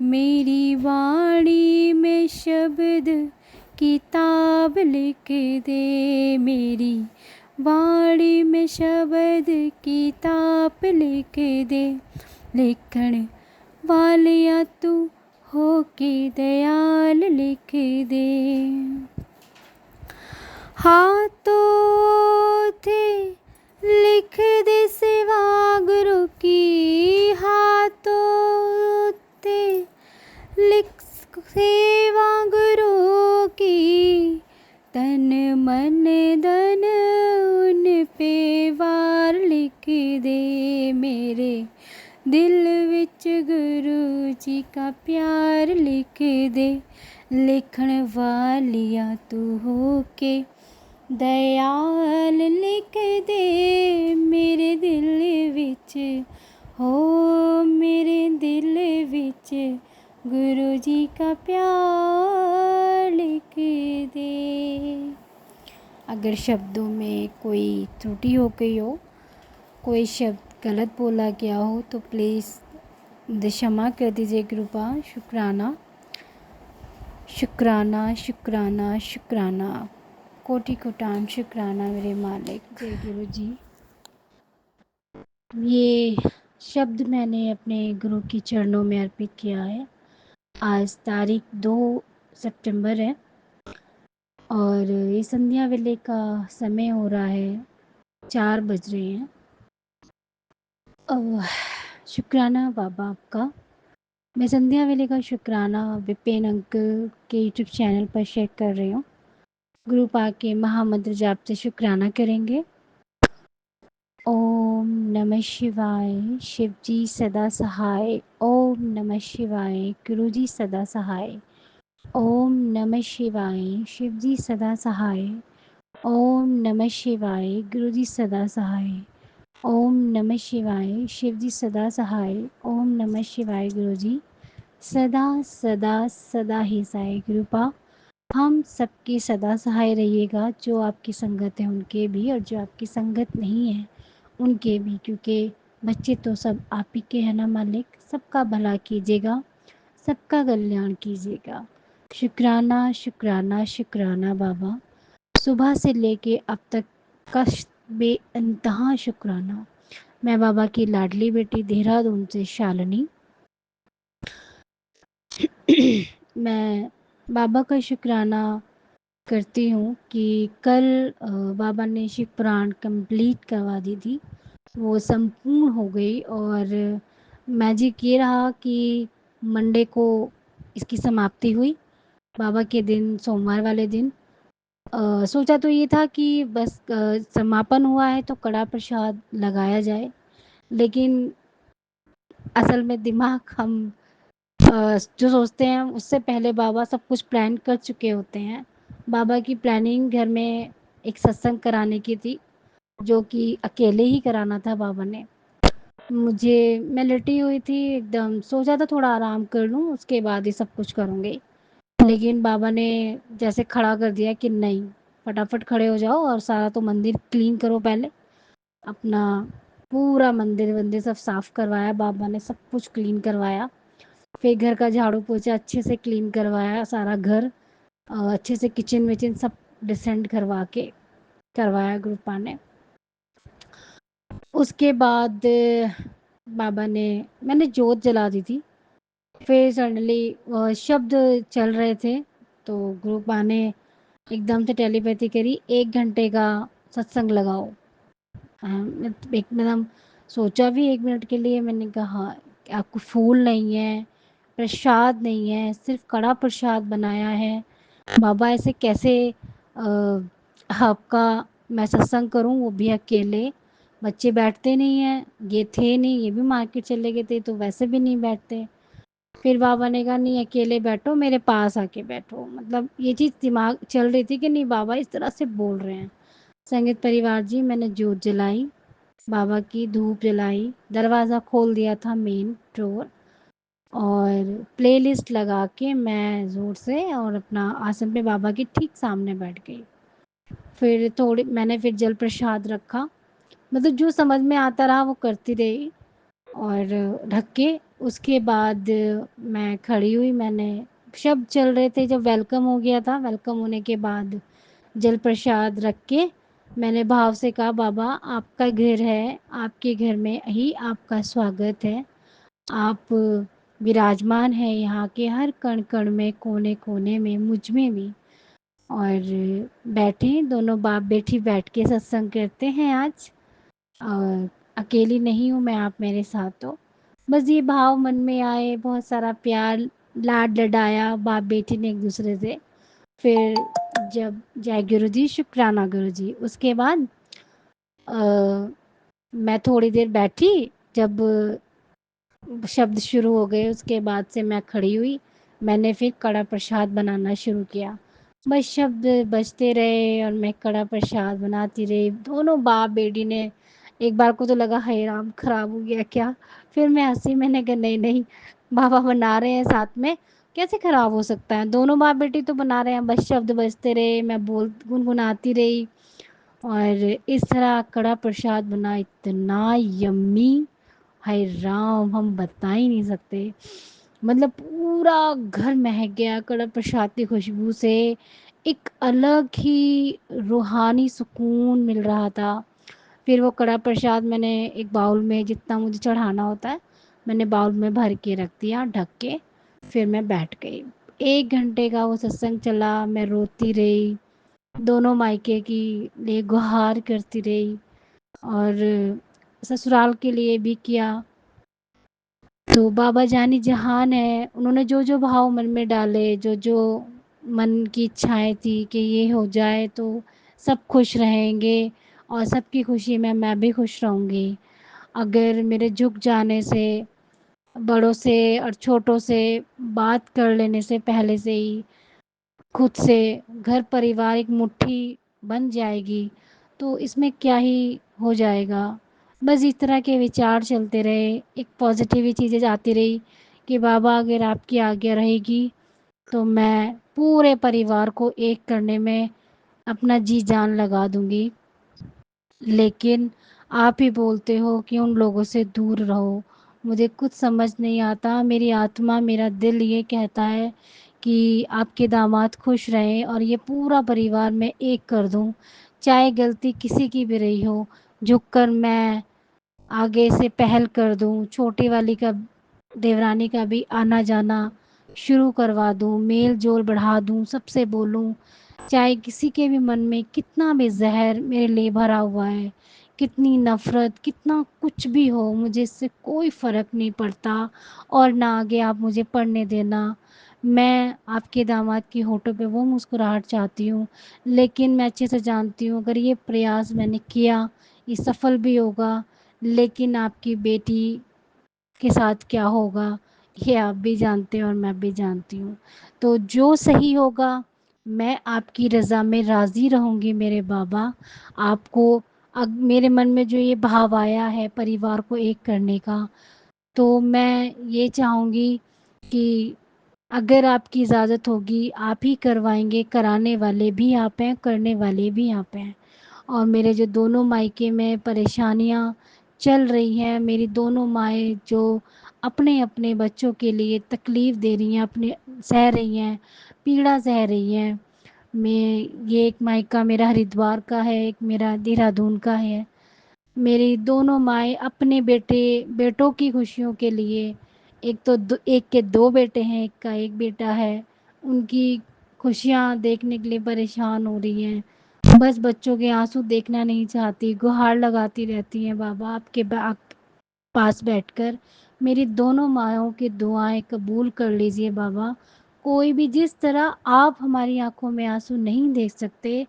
मेरी वाणी में शब्द किताब लिख दे, मेरी वाणी में शब्द किताब लिख दे। लिखण वालिया तू हो के दयाल लिख दे। हाथों थे लिख दे सेवा गुरु की, हाथों थे लिख सेवा गुरु की, तन मन धन उन पे वार लिख दे, मेरे दिल विच गुरु जी का प्यार लिख दे। लिखण वालिया तू हो के दयाल लिख दे मेरे दिल विच, हो मेरे दिल विच गुरु जी का प्यार लिख दे। अगर शब्दों में कोई त्रुटि हो गई हो, कोई शब्द गलत बोला गया हो तो प्लीज़ मुझे क्षमा कर दीजिए कृपा। शुक्राना शुक्राना शुक्राना शुक्राना, कोटि कोटान शुक्राना मेरे मालिक। जय गुरु जी। ये शब्द मैंने अपने गुरु के चरणों में अर्पित किया है। आज तारीख 2 सितंबर है और ये संध्या वेले का समय हो रहा है, 4 बज रहे हैं। शुक्राना बाबा आपका। मैं संध्या वेले का शुक्राना विपिन अंकल के यूट्यूब चैनल पर शेयर कर रही हूँ। गुरु पाक के महामंत्र जाप से शुक्राना करेंगे। ओम नमः शिवाय, शिव जी सदा सहाय। ओम नमः शिवाय, गुरु जी सदा सहाय। ओम नमः शिवाय, शिव जी सदा सहाय। ओम नमः शिवाय, गुरु जी सदा सहाय। ओम नमः शिवाय, शिव जी सदा सहाय। ओम नमः शिवाय, गुरु जी सदा सदा सदा ही सहाय। कृपा हम सबकी सदा सहाय रहिएगा, जो आपकी संगत है उनके भी और जो आपकी संगत नहीं है उनके भी, क्योंकि बच्चे तो सब आप ही के हैं ना मालिक। सबका भला कीजिएगा, सबका कल्याण कीजिएगा। शुक्राना शुक्राना शुक्राना बाबा। सुबह से लेके अब तक कष्ट बेइंतहा शुक्राना। मैं बाबा की लाडली बेटी देहरादून से शालिनी। मैं बाबा का शुक्राना करती हूँ कि कल बाबा ने शिव पुराण कंप्लीट करवा दी थी, वो संपूर्ण हो गई और मैजिक ये रहा कि मंडे को इसकी समाप्ति हुई। बाबा के दिन सोमवार वाले दिन सोचा तो ये था कि बस समापन हुआ है तो कड़ा प्रसाद लगाया जाए, लेकिन असल में दिमाग हम जो सोचते हैं उससे पहले बाबा सब कुछ प्लान कर चुके होते हैं। बाबा की प्लानिंग घर में एक सत्संग कराने की थी, जो कि अकेले ही कराना था बाबा ने। मैं लेटी हुई थी एकदम, सोचा था थोड़ा आराम कर लूँ उसके बाद ही सब कुछ करूँगी, लेकिन बाबा ने जैसे खड़ा कर दिया कि नहीं, फटाफट खड़े हो जाओ और सारा तो मंदिर क्लीन करो पहले। अपना पूरा मंदिर वंदिर सब साफ़ करवाया बाबा ने, सब कुछ क्लीन करवाया। फिर घर का झाड़ू पोछा अच्छे से क्लीन करवाया, सारा घर अच्छे से किचन विचन सब डिसेंड करवाया गुरुपा ने। उसके बाद बाबा ने, मैंने जोत जला दी थी, फिर सडनली शब्द चल रहे थे, तो गुरुपा ने एकदम से टेलीपैथी करी, 1 घंटे का सत्संग लगाओ। एकदम सोचा भी 1 मिनट के लिए, मैंने कहा आपको फूल नहीं है, प्रसाद नहीं है, सिर्फ कड़ा प्रसाद बनाया है, बाबा ऐसे कैसे आपका मैं सत्संग करूं, वो भी अकेले, बच्चे बैठते नहीं हैं, ये थे नहीं, ये भी मार्केट चले गए थे तो वैसे भी नहीं बैठते। फिर बाबा ने कहा नहीं अकेले बैठो, मेरे पास आके बैठो। मतलब ये चीज़ दिमाग चल रही थी कि नहीं बाबा इस तरह से बोल रहे हैं। संगीत परिवार जी, मैंने जोत जलाई, बाबा की धूप जलाई, दरवाज़ा खोल दिया था मेन डोर, और प्लेलिस्ट लगा के मैं ज़ोर से और अपना आसन पे बाबा के ठीक सामने बैठ गई। फिर थोड़ी मैंने फिर जल प्रसाद रखा, मतलब जो समझ में आता रहा वो करती रही, और ढक के उसके बाद मैं खड़ी हुई। मैंने शब्द चल रहे थे, जब वेलकम हो गया था, वेलकम होने के बाद जल प्रसाद रख के मैंने भाव से कहा बाबा आपका घर है, आपके घर में ही आपका स्वागत है, आप विराजमान हैं यहाँ के हर कण कण में, कोने कोने में, मुझ में भी। और बैठे दोनों बाप बेटी बैठ के सत्संग करते हैं आज, और अकेली नहीं हूँ मैं, आप मेरे साथ हो। बस ये भाव मन में आए, बहुत सारा प्यार लाड लडाया बाप बेटी ने एक दूसरे से। फिर जब जय गुरु जी, शुक्राना गुरु जी, उसके बाद मैं थोड़ी देर बैठी, जब शब्द शुरू हो गए उसके बाद से मैं खड़ी हुई, मैंने फिर कड़ा प्रसाद बनाना शुरू किया। बस शब्द बजते रहे और मैं कड़ा प्रसाद बनाती रही। दोनों बाप बेटी ने, एक बार को तो लगा हाय राम खराब हो गया क्या, फिर मैं हंसी, मैंने कहा नहीं नहीं बाबा बना रहे हैं साथ में, कैसे खराब हो सकता है, दोनों बाप बेटी तो बना रहे हैं। बस शब्द बजते रहे, मैं बोल गुनगुनाती रही, और इस तरह कड़ा प्रसाद बना, इतना यम्मी, हाय राम हम बता ही नहीं सकते। मतलब पूरा घर महक गया कड़क प्रसाद की खुशबू से, एक अलग ही रूहानी सुकून मिल रहा था। फिर वो कड़ा प्रसाद मैंने एक बाउल में, जितना मुझे चढ़ाना होता है मैंने बाउल में भर के रख दिया ढक के। फिर मैं बैठ गई, 1 घंटे का वो सत्संग चला, मैं रोती रही, दोनों मायके की लिए गुहार करती रही, और ससुराल के लिए भी किया। तो बाबा जानी जहान है, उन्होंने जो जो भाव मन में डाले, जो जो मन की इच्छाएं थी कि ये हो जाए तो सब खुश रहेंगे, और सबकी खुशी में मैं भी खुश रहूँगी। अगर मेरे झुक जाने से, बड़ों से और छोटों से बात कर लेने से पहले से ही खुद से घर परिवार एक मुट्ठी बन जाएगी, तो इसमें क्या ही हो जाएगा। बस इस तरह के विचार चलते रहे, एक पॉजिटिव ही चीज़ें आती रही कि बाबा अगर आपकी आज्ञा रहेगी तो मैं पूरे परिवार को एक करने में अपना जी जान लगा दूंगी, लेकिन आप ही बोलते हो कि उन लोगों से दूर रहो। मुझे कुछ समझ नहीं आता, मेरी आत्मा, मेरा दिल ये कहता है कि आपके दामाद खुश रहें और ये पूरा परिवार मैं एक कर दूं, चाहे गलती किसी की भी रही हो, झुककर मैं आगे से पहल कर दूं, छोटी वाली का, देवरानी का भी आना जाना शुरू करवा दूं, मेल जोल बढ़ा दूं, सबसे बोलूं, चाहे किसी के भी मन में कितना भी जहर मेरे लिए भरा हुआ है, कितनी नफ़रत, कितना कुछ भी हो, मुझे इससे कोई फ़र्क नहीं पड़ता, और ना आगे आप मुझे पढ़ने देना। मैं आपके दामाद की होठों पे वो मुस्कुराहट चाहती हूँ, लेकिन मैं अच्छे से जानती हूँ अगर ये प्रयास मैंने किया ये सफल भी होगा, लेकिन आपकी बेटी के साथ क्या होगा ये आप भी जानते हैं और मैं भी जानती हूँ। तो जो सही होगा, मैं आपकी रज़ा में राज़ी रहूँगी मेरे बाबा। आपको मेरे मन में जो ये भाव आया है परिवार को एक करने का, तो मैं ये चाहूँगी कि अगर आपकी इजाज़त होगी आप ही करवाएँगे, कराने वाले भी आप हैं, करने वाले भी आप हैं। और मेरे जो दोनों मायके में परेशानियाँ चल रही हैं, मेरी दोनों माएँ जो अपने-अपने बच्चों के लिए तकलीफ़ दे रही हैं, अपने सह रही हैं, पीड़ा सह रही हैं, मैं ये एक मायका मेरा हरिद्वार का है, एक मेरा देहरादून का है। मेरी दोनों माएँ अपने बेटों की खुशियों के लिए, एक के 2 बेटे हैं, एक का 1 बेटा है, उनकी खुशियाँ देखने के लिए परेशान हो रही हैं। बस बच्चों के आँसू देखना नहीं चाहती, गुहार लगाती रहती हैं, बाबा आपके पास बैठकर मेरी दोनों माँओं की दुआएँ कबूल कर लीजिए बाबा। कोई भी जिस तरह आप हमारी आँखों में आँसू नहीं देख सकते,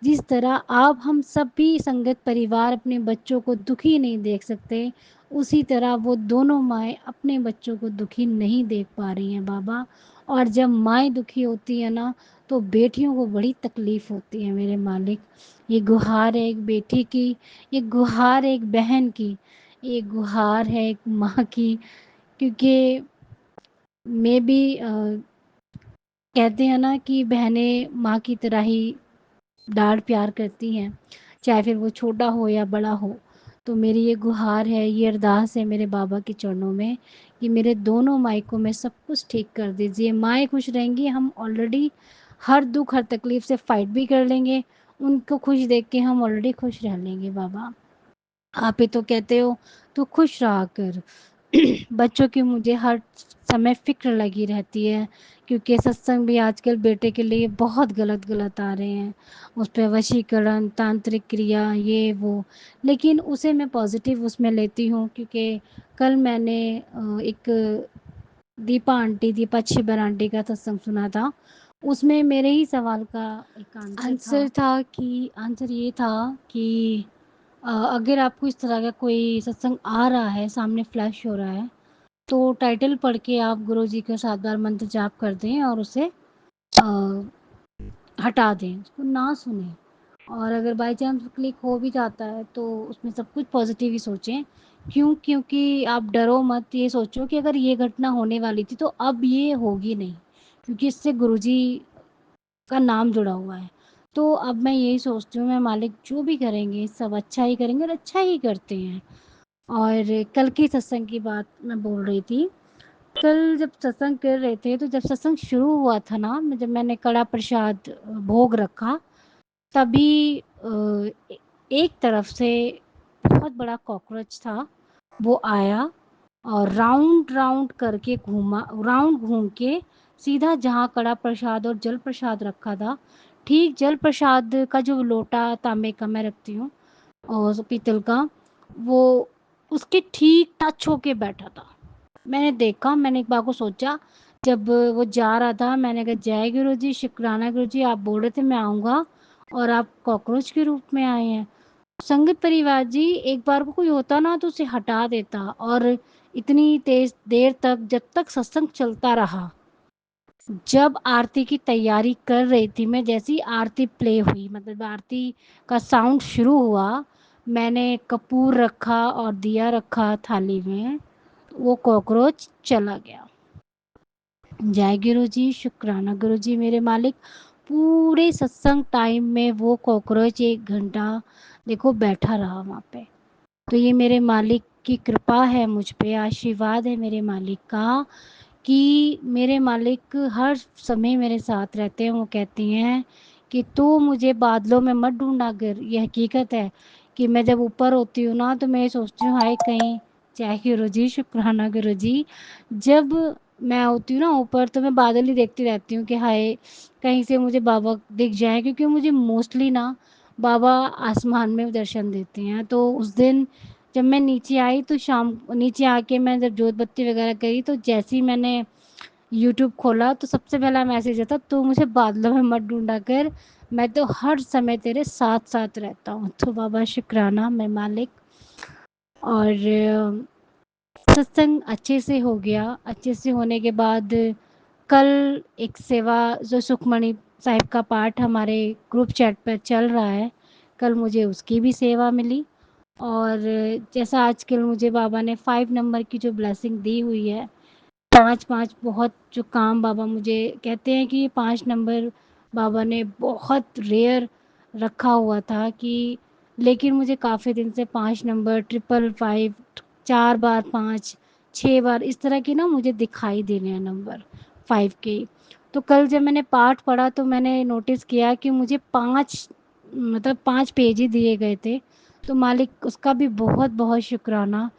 जिस तरह आप हम सभी संगत परिवार अपने बच्चों को दुखी नहीं देख सकते, उसी तरह वो दोनों माएँ अपने बच्चों को दुखी नहीं देख पा रही हैं बाबा। और जब माएँ दुखी होती हैं ना, तो बेटियों को बड़ी तकलीफ़ होती है मेरे मालिक। ये गुहार है एक बेटी की, ये गुहार है एक बहन की, ये गुहार है एक माँ की, क्योंकि मैं भी कहते हैं ना कि बहनें माँ की तरह ही लाड प्यार करती हैं, चाहे फिर वो छोटा हो या बड़ा हो। तो मेरी ये गुहार है, ये अरदास है मेरे बाबा के चरणों में कि मेरे दोनों मायकों में सब कुछ ठीक कर दीजिए। माएँ खुश रहेंगी, हम ऑलरेडी हर दुख हर तकलीफ़ से फ़ाइट भी कर लेंगे, उनको खुश देख के हम ऑलरेडी खुश रह लेंगे बाबा। आप ही तो कहते हो तू खुश रहा कर। बच्चों की मुझे हर समय फ़िक्र लगी रहती है, क्योंकि सत्संग भी आजकल बेटे के लिए बहुत गलत आ रहे हैं। उस पे वशीकरण, तांत्रिक क्रिया, ये वो। लेकिन उसे मैं पॉज़िटिव उसमें लेती हूँ, क्योंकि कल मैंने एक दीपा छिबर आंटी का सत्संग सुना था। उसमें मेरे ही सवाल का एक आंसर ये था कि अगर आपको इस तरह का कोई सत्संग आ रहा है, सामने फ्लैश हो रहा है, तो टाइटल पढ़ के आप गुरुजी का 7 बार मंत्र जाप कर दें और उसे अ, हटा दें, उसको ना सुनें। और अगर बाय चांस क्लिक हो भी जाता है तो उसमें सब कुछ पॉज़िटिव ही सोचें। क्यों? क्योंकि आप डरो मत, ये सोचो कि अगर ये घटना होने वाली थी तो अब ये होगी नहीं, क्योंकि इससे गुरुजी का नाम जुड़ा हुआ है। तो अब मैं यही सोचती हूँ, मैं मालिक जो भी करेंगे सब अच्छा ही करेंगे और अच्छा ही करते हैं। और कल की सत्संग की बात मैं बोल रही थी। कल जब सत्संग कर रहे थे, तो जब सत्संग शुरू हुआ था ना, जब मैंने कड़ा प्रसाद भोग रखा, तभी एक तरफ से बहुत बड़ा कॉकरोच था, वो आया और राउंड करके घूमा, राउंड घूम के सीधा जहाँ कड़ा प्रसाद और जल प्रसाद रखा था, ठीक जल प्रसाद का जो लोटा तांबे का मैं रखती हूँ और पीतल का, वो उसके ठीक टच होके बैठा था। मैंने देखा, मैंने एक बार को सोचा, जब वो जा रहा था मैंने कहा जय गुरु जी, शुक्राना गुरु जी, आप बोल रहे थे मैं आऊँगा और आप कॉकरोच के रूप में आए हैं। संगत परिवार जी, एक बार को कोई होता ना तो उसे हटा देता। और इतनी तेज देर तक, जब तक सत्संग चलता रहा, जब आरती की तैयारी कर रही थी मैं, जैसी आरती प्ले हुई, मतलब आरती का साउंड शुरू हुआ, मैंने कपूर रखा और दिया रखा थाली में, वो कॉकरोच चला गया। जय गुरु जी, शुक्राना गुरु जी मेरे मालिक। पूरे सत्संग टाइम में वो कॉकरोच 1 घंटा देखो बैठा रहा वहाँ पे। तो ये मेरे मालिक की कृपा है मुझ पे, आशीर्वाद है मेरे मालिक का कि मेरे मालिक हर समय मेरे साथ रहते हैं। वो कहती हैं कि तू मुझे बादलों में मत ढूँढा कर। ये हकीकत है कि मैं जब ऊपर होती हूँ ना, तो मैं ये सोचती हूँ हाय कहीं, जय गुरु जी, शुक्राना गुरु जी, जब मैं होती हूँ ना ऊपर, तो मैं बादल ही देखती रहती हूँ कि हाय कहीं से मुझे बाबा दिख जाएँ, क्योंकि मुझे मोस्टली ना बाबा आसमान में दर्शन देते हैं। तो उस दिन जब मैं नीचे आई, तो शाम नीचे आके मैं जब जोत बत्ती वगैरह करी, तो जैसे ही मैंने यूट्यूब खोला तो सबसे पहला मैसेज आता, तू मुझे बादलों में मत ढूंढा कर, मैं तो हर समय तेरे साथ साथ रहता हूँ। तो बाबा शुक्राना मैं मालिक। और सत्संग अच्छे से हो गया। अच्छे से होने के बाद कल एक सेवा, जो सुखमणि साहिब का पाठ हमारे ग्रुप चैट पर चल रहा है, कल मुझे उसकी भी सेवा मिली। और जैसा आजकल मुझे बाबा ने 5 नंबर की जो ब्लेसिंग दी हुई है, 5-5 बहुत जो काम बाबा मुझे कहते हैं कि ये 5 नंबर बाबा ने बहुत रेयर रखा हुआ था कि, लेकिन मुझे काफ़ी दिन से 5 नंबर, 555, 4 बार 5, 6 बार इस तरह की ना मुझे दिखाई दे रहे हैं नंबर 5 के। तो कल जब मैंने पाठ पढ़ा तो मैंने नोटिस किया कि मुझे 5 पेज ही दिए गए थे। तो मालिक उसका भी बहुत-बहुत शुक्राना।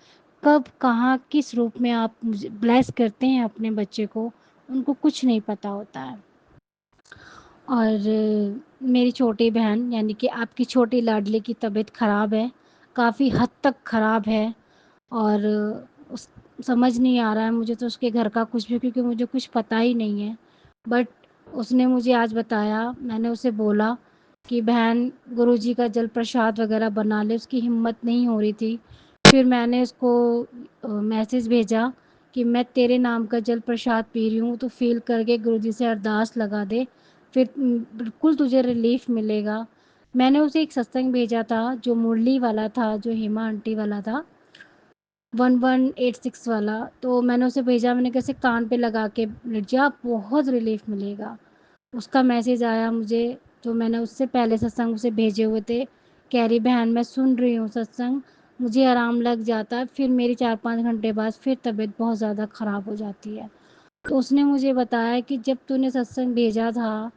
कब, कहाँ, किस रूप में आप मुझे ब्लेस करते हैं अपने बच्चे को, उनको कुछ नहीं पता होता है। और मेरी छोटी बहन यानी कि आपकी छोटी लाडली की तबीयत ख़राब है, काफ़ी हद तक ख़राब है। और उस समझ नहीं आ रहा है मुझे तो उसके घर का कुछ भी, क्योंकि मुझे कुछ पता ही नहीं है। बट उसने मुझे आज बताया, मैंने उसे बोला कि बहन गुरुजी का जल प्रसाद वग़ैरह बना ले, उसकी हिम्मत नहीं हो रही थी। फिर मैंने उसको मैसेज भेजा कि मैं तेरे नाम का जल प्रसाद पी रही हूँ, तो फ़ील करके गुरुजी से अरदास लगा दे, फिर बिल्कुल तुझे रिलीफ़ मिलेगा। मैंने उसे एक सत्संग भेजा था जो मुरली वाला था, जो हेमा आंटी वाला था, 1186 वाला। तो मैंने उसे भेजा, मैंने कहा इसे कान पे लगा के लेट जा, बहुत रिलीफ़ मिलेगा। उसका मैसेज आया मुझे, तो मैंने उससे पहले सत्संग उसे भेजे हुए थे। कह रही बहन मैं सुन रही हूँ सत्संग, मुझे आराम लग जाता है, फिर मेरी 4-5 घंटे बाद फिर तबीयत बहुत ज़्यादा ख़राब हो जाती है। तो उसने मुझे बताया कि जब तूने सत्संग भेजा था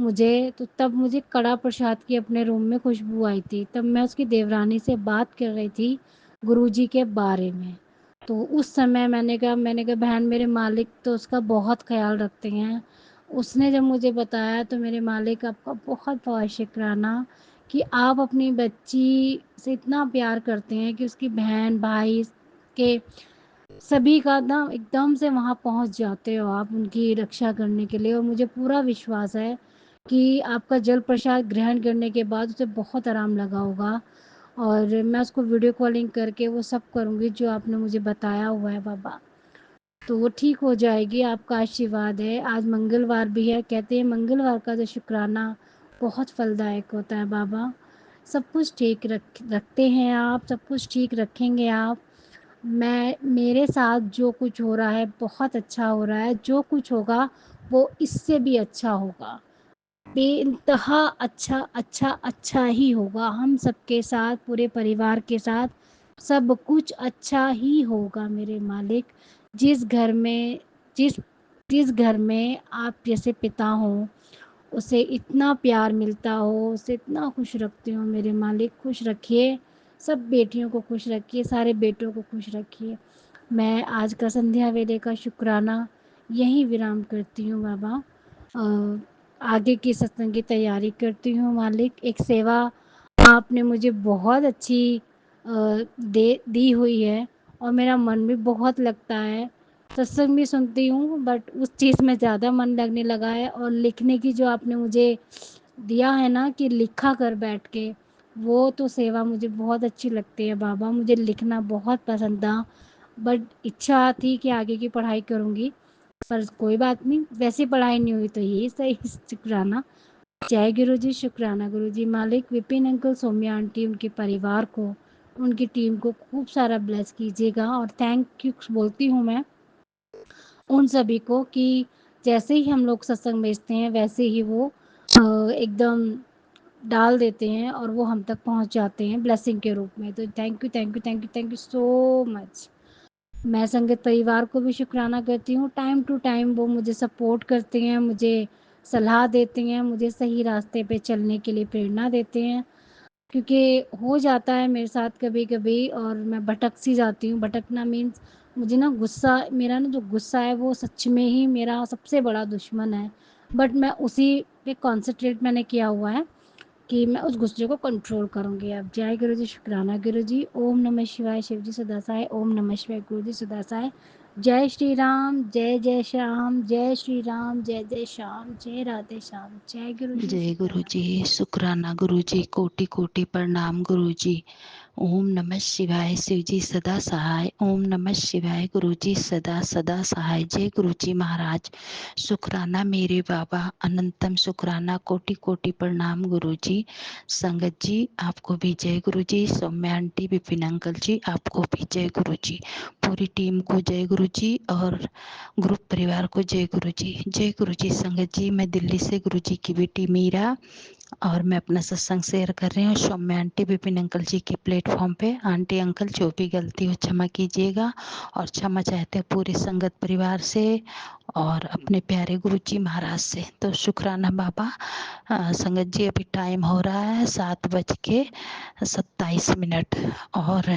मुझे, तो तब मुझे कड़ा प्रसाद की अपने रूम में खुशबू आई थी। तब मैं उसकी देवरानी से बात कर रही थी गुरुजी के बारे में। तो उस समय मैंने कहा बहन मेरे मालिक तो उसका बहुत ख़्याल रखते हैं। उसने जब मुझे बताया तो मेरे मालिक आपका बहुत-बहुत शुक्राना कि आप अपनी बच्ची से इतना प्यार करते हैं कि उसकी बहन-भाई के सभी का ना एकदम से वहाँ पहुँच जाते हो आप उनकी रक्षा करने के लिए। और मुझे पूरा विश्वास है कि आपका जल प्रसाद ग्रहण करने के बाद उसे बहुत आराम लगा होगा। और मैं उसको वीडियो कॉलिंग करके वो सब करूँगी जो आपने मुझे बताया हुआ है बाबा। तो वो ठीक हो जाएगी, आपका आशीर्वाद है। आज मंगलवार भी है, कहते हैं मंगलवार का जो शुक्राना बहुत फलदायक होता है बाबा। सब कुछ ठीक रखते हैं आप, सब कुछ ठीक रखेंगे आप। मेरे साथ जो कुछ हो रहा है बहुत अच्छा हो रहा है, जो कुछ होगा वो इससे भी अच्छा होगा। बेइंतहा अच्छा, अच्छा, अच्छा ही होगा। हम सबके साथ, पूरे परिवार के साथ सब कुछ अच्छा ही होगा मेरे मालिक। जिस घर में जिस जिस घर में आप जैसे पिता हों, उसे इतना प्यार मिलता हो, उसे इतना खुश रखते हो मेरे मालिक, खुश रखिए। सब बेटियों को खुश रखिए, सारे बेटों को खुश रखिए। मैं आज का संध्या वेले का शुक्राना यहीं विराम करती हूँ बाबा। आगे की सत्संग की तैयारी करती हूँ मालिक। एक सेवा आपने मुझे बहुत अच्छी दे दी हुई है और मेरा मन भी बहुत लगता है। सत्संग भी सुनती हूँ बट उस चीज़ में ज़्यादा मन लगने लगा है। और लिखने की जो आपने मुझे दिया है ना कि लिखा कर बैठ के, वो तो सेवा मुझे बहुत अच्छी लगती है बाबा। मुझे लिखना बहुत पसंद था बट इच्छा थी कि आगे की पढ़ाई करूँगी, पर कोई बात नहीं, वैसे पढ़ाई नहीं हुई तो यही सही। शुक्राना। जय गुरुजी, शुक्राना गुरुजी। मालिक विपिन अंकल, सौम्या आंटी, उनके परिवार को, उनकी टीम को खूब सारा ब्लेस कीजिएगा। और थैंक यू बोलती हूँ मैं उन सभी को कि जैसे ही हम लोग सत्संग भेजते हैं वैसे ही वो एकदम डाल देते हैं और वो हम तक पहुंच जाते हैं ब्लेसिंग के रूप में। तो thank you, thank you, thank you, thank you so much. मैं संगत परिवार को भी शुक्राना करती हूँ। टाइम टू टाइम वो मुझे सपोर्ट करते हैं, मुझे सलाह देते हैं, मुझे सही रास्ते पे चलने के लिए प्रेरणा देते हैं। क्योंकि हो जाता है मेरे साथ कभी-कभी और मैं भटक सी जाती हूँ। भटकना मीन्स मुझे ना गुस्सा, मेरा ना जो गुस्सा है वो सच में ही मेरा सबसे बड़ा दुश्मन है। बट मैं उसी पे कॉन्सन्ट्रेट मैंने किया हुआ है कि मैं उस गुस्से को कंट्रोल करूँगी अब। जय गुरु जी, शुक्राना गुरु जी। ओम नमः शिवाय, शिव जी सदा सहाय। ओम नमः शिवाय, गुरु जी सदा सहाय। जय श्री राम, जय जय श्याम, जय श्री राम, जय जय श्याम, जय राधे श्याम। जय गुरु जी, जय गुरु शुक्राना। जी, शुक्राना गुरु जी, कोटि कोटि प्रणाम गुरु जी। ओम नमः शिवाय, शिव जी सदा सहाय। ओम नमः शिवाय, गुरु जी सदा सदा सहाय। जय गुरु जी महाराज, शुक्राना मेरे बाबा, अनंतम शुक्राना, कोटि कोटि प्रणाम गुरु जी। संगत जी आपको भी जय गुरु जी। सौम्या आंटी, विपिन अंकल जी आपको भी जय गुरु जी। पूरी टीम को जय गुरु जी और ग्रुप परिवार को जय गुरु जी। जय गुरु जी। संगत जी मैं दिल्ली से गुरु जी की बेटी मीरा और मैं अपना सत्संग शेयर कर रही हूँ सौम्य आंटी विपिन अंकल जी के प्लेटफॉर्म पे। आंटी अंकल जो भी गलती हो क्षमा कीजिएगा, और क्षमा चाहते हैं पूरे संगत परिवार से और अपने प्यारे गुरु जी महाराज से। तो शुक्राना बाबा। संगत जी अभी टाइम हो रहा है 7:27, और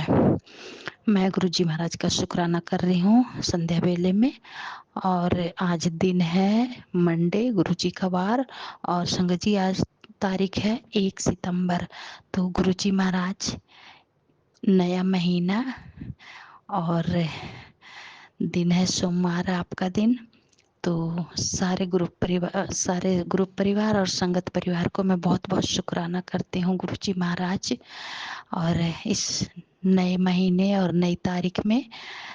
मैं गुरु जी महाराज का शुक्राना कर रही हूँ संध्या वेले में। और आज दिन है मंडे, गुरु जी का वार, और संगत जी आज तारीख है 1 सितंबर। तो गुरु जी महाराज नया महीना, और दिन है सोमवार आपका दिन। तो सारे ग्रुप परिवार और संगत परिवार को मैं बहुत बहुत शुक्राना करती हूँ गुरु जी महाराज। और इस नए महीने और नई तारीख में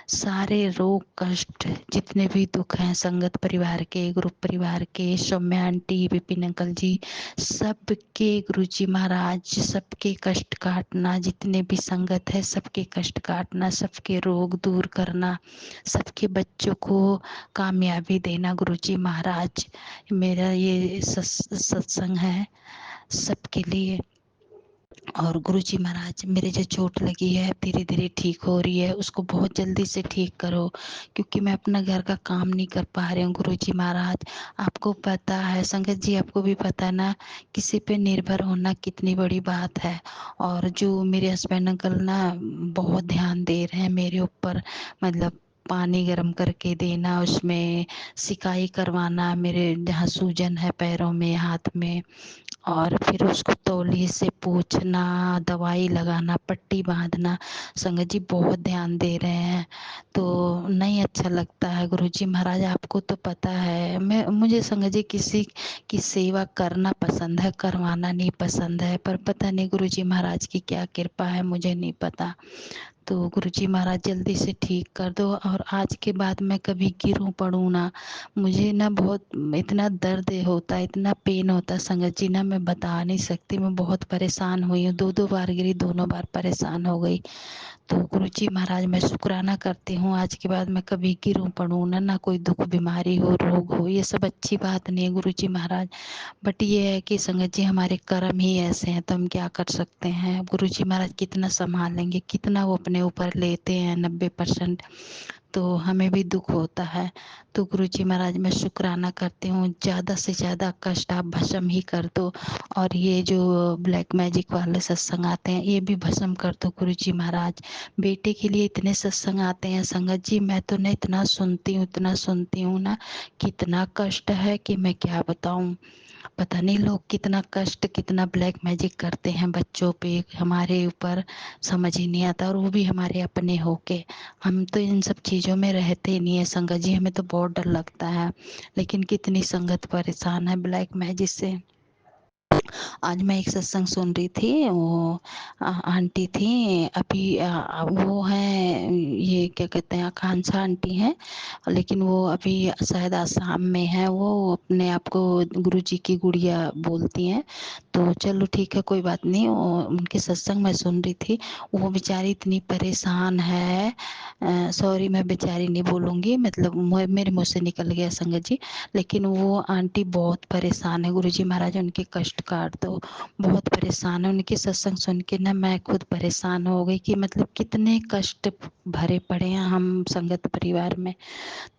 सारे रोग कष्ट जितने भी दुख हैं संगत परिवार के, ग्रुप परिवार के, सौम्या आंटी, विपिन अंकल जी, सबके गुरुजी महाराज सबके कष्ट काटना, जितने भी संगत है सबके कष्ट काटना, सबके रोग दूर करना, सबके बच्चों को कामयाबी देना गुरुजी महाराज। मेरा ये सत्संग है सबके लिए। और गुरुजी महाराज मेरे जो चोट लगी है धीरे धीरे ठीक हो रही है, उसको बहुत जल्दी से ठीक करो, क्योंकि मैं अपना घर का काम नहीं कर पा रही हूँ गुरुजी महाराज। आपको पता है संगत जी, आपको भी पता है ना, किसी पे निर्भर होना कितनी बड़ी बात है। और जो मेरे हस्बैंड अंकल ना बहुत ध्यान दे रहे हैं मेरे ऊपर, मतलब पानी गर्म करके देना, उसमें सिकाई करवाना, मेरे जहाँ सूजन है पैरों में हाथ में, और फिर उसको तौलिए से पोंछना, दवाई लगाना, पट्टी बांधना। संगत जी बहुत ध्यान दे रहे हैं, तो नहीं अच्छा लगता है गुरुजी महाराज। आपको तो पता है मुझे संगत जी किसी की सेवा करना पसंद है, करवाना नहीं पसंद है, पर पता नहीं गुरुजी महाराज की क्या कृपा है, मुझे नहीं पता। तो गुरुजी महाराज जल्दी से ठीक कर दो, और आज के बाद मैं कभी गिरूं पड़ूं ना। मुझे ना बहुत इतना दर्द होता है, इतना पेन होता है संगत जी ना, मैं बता नहीं सकती। मैं बहुत परेशान हुई हूँ, 2 बार गिरी, दोनों बार परेशान हो गई। तो गुरुजी महाराज मैं शुक्राना करती हूँ आज के बाद मैं कभी गिरूं पड़ूं ना कोई दुख बीमारी हो, रोग हो, ये सब अच्छी बात नहीं है गुरुजी महाराज। बट ये है कि संगत जी हमारे कर्म ही ऐसे हैं, तो हम क्या कर सकते हैं। गुरुजी महाराज कितना संभालेंगे, कितना वो अपने ऊपर लेते हैं 90%, तो हमें भी दुख होता है। तो गुरुजी महाराज मैं शुक्राना करती हूँ, ज़्यादा से ज़्यादा कष्ट आप भस्म ही कर दो, और ये जो ब्लैक मैजिक वाले सत्संग आते हैं ये भी भस्म कर दो गुरुजी महाराज। बेटे के लिए इतने सत्संग आते हैं संगत जी, मैं तो ना इतना सुनती हूँ ना, कितना कष्ट है कि मैं क्या बताऊँ। पता नहीं लोग कितना कष्ट, कितना ब्लैक मैजिक करते हैं बच्चों पे, हमारे ऊपर, समझ ही नहीं आता। और वो भी हमारे अपने होके, हम तो इन सब चीज़ों में रहते ही नहीं है संगत जी, हमें तो बहुत डर लगता है। लेकिन कितनी संगत परेशान है ब्लैक मैजिक से। आज मैं एक सत्संग सुन रही थी, वो आंटी थी अभी, वो है ये क्या कहते हैं आकांक्षा आंटी हैं, लेकिन वो अभी शायद आसाम में है। वो अपने आप को गुरुजी की गुड़िया बोलती हैं। तो चलो ठीक है कोई बात नहीं, उनके सत्संग में सुन रही थी। वो बेचारी इतनी परेशान है, सॉरी मैं बेचारी नहीं बोलूँगी, मतलब मेरे मुँह से निकल गया संगत जी। लेकिन वो आंटी बहुत परेशान है, गुरुजी महाराज उनके कष्ट काट दो, बहुत परेशान है। उनके सत्संग सुन के ना मैं खुद परेशान हो गई कि मतलब कितने कष्ट भरे पड़े हैं हम संगत परिवार में।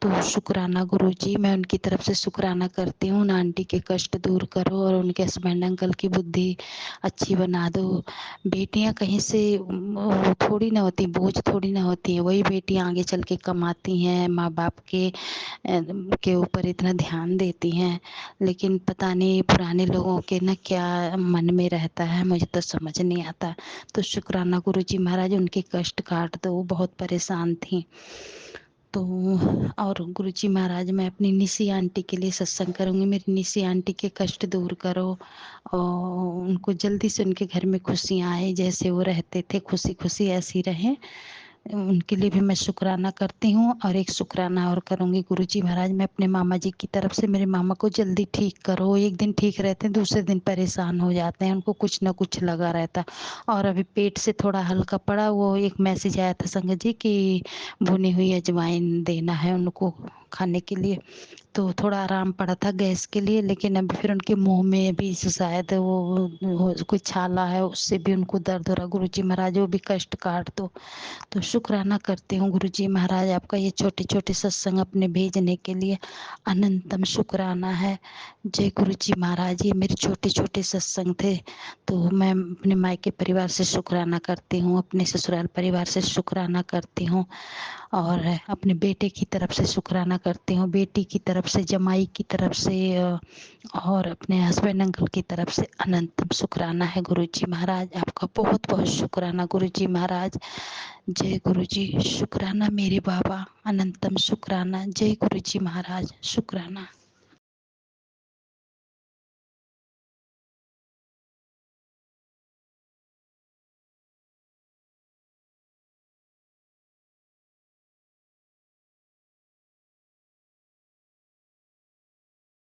तो शुक्राना गुरुजी, मैं उनकी तरफ से शुक्राना करती हूँ, उन आंटी के कष्ट दूर करो और उनके हस्बैंड अंकल की बुद्धि अच्छी बना दो। बेटियां कहीं से थोड़ी ना होती, बोझ थोड़ी ना होती है, वही बेटियां आगे चल के कमाती हैं, माँ बाप के ऊपर इतना ध्यान देती हैं। लेकिन पता नहीं पुराने लोगों के ना क्या मन में रहता है, मुझे तो समझ नहीं आता। तो शुक्राना गुरुजी महाराज, उनके कष्ट काट दो, वो बहुत परेशान थी। तो और गुरुजी महाराज मैं अपनी निशी आंटी के लिए सत्संग करूँगी, मेरी निशी आंटी के कष्ट दूर करो, और उनको जल्दी से उनके घर में खुशियाँ आए, जैसे वो रहते थे खुशी खुशी ऐसी रहें। उनके लिए भी मैं शुक्राना करती हूँ। और एक शुक्राना और करूँगी गुरुजी महाराज, मैं अपने मामा जी की तरफ से, मेरे मामा को जल्दी ठीक करो। एक दिन ठीक रहते हैं, दूसरे दिन परेशान हो जाते हैं, उनको कुछ ना कुछ लगा रहता। और अभी पेट से थोड़ा हल्का पड़ा, वो एक मैसेज आया था संगत जी कि भुनी हुई अजवाइन देना है उनको खाने के लिए, तो थोड़ा आराम पड़ा था गैस के लिए। लेकिन अभी फिर उनके मुंह में भी शायद वो कोई छाला है, उससे भी उनको दर्द हो रहा। गुरुजी महाराज वो भी कष्ट काट दो। तो शुक्राना करती हूँ गुरुजी महाराज आपका ये छोटे छोटे सत्संग अपने भेजने के लिए अनंतम शुक्राना है। जय गुरुजी महाराज। ये मेरे छोटे छोटे सत्संग थे, तो मैं अपने मायके परिवार से शुक्राना करती हूँ, अपने ससुराल परिवार से शुक्राना करती हूँ, और अपने बेटे की तरफ से शुक्राना करती हूँ, बेटी की तरफ से, जमाई की तरफ से, और अपने हस्बैंड अंकल की तरफ से अनंतम शुक्राना है गुरुजी महाराज आपका। बहुत बहुत शुक्राना गुरुजी महाराज। जय गुरुजी। शुक्राना मेरे बाबा, अनंतम शुक्राना। जय गुरुजी महाराज। शुक्राना।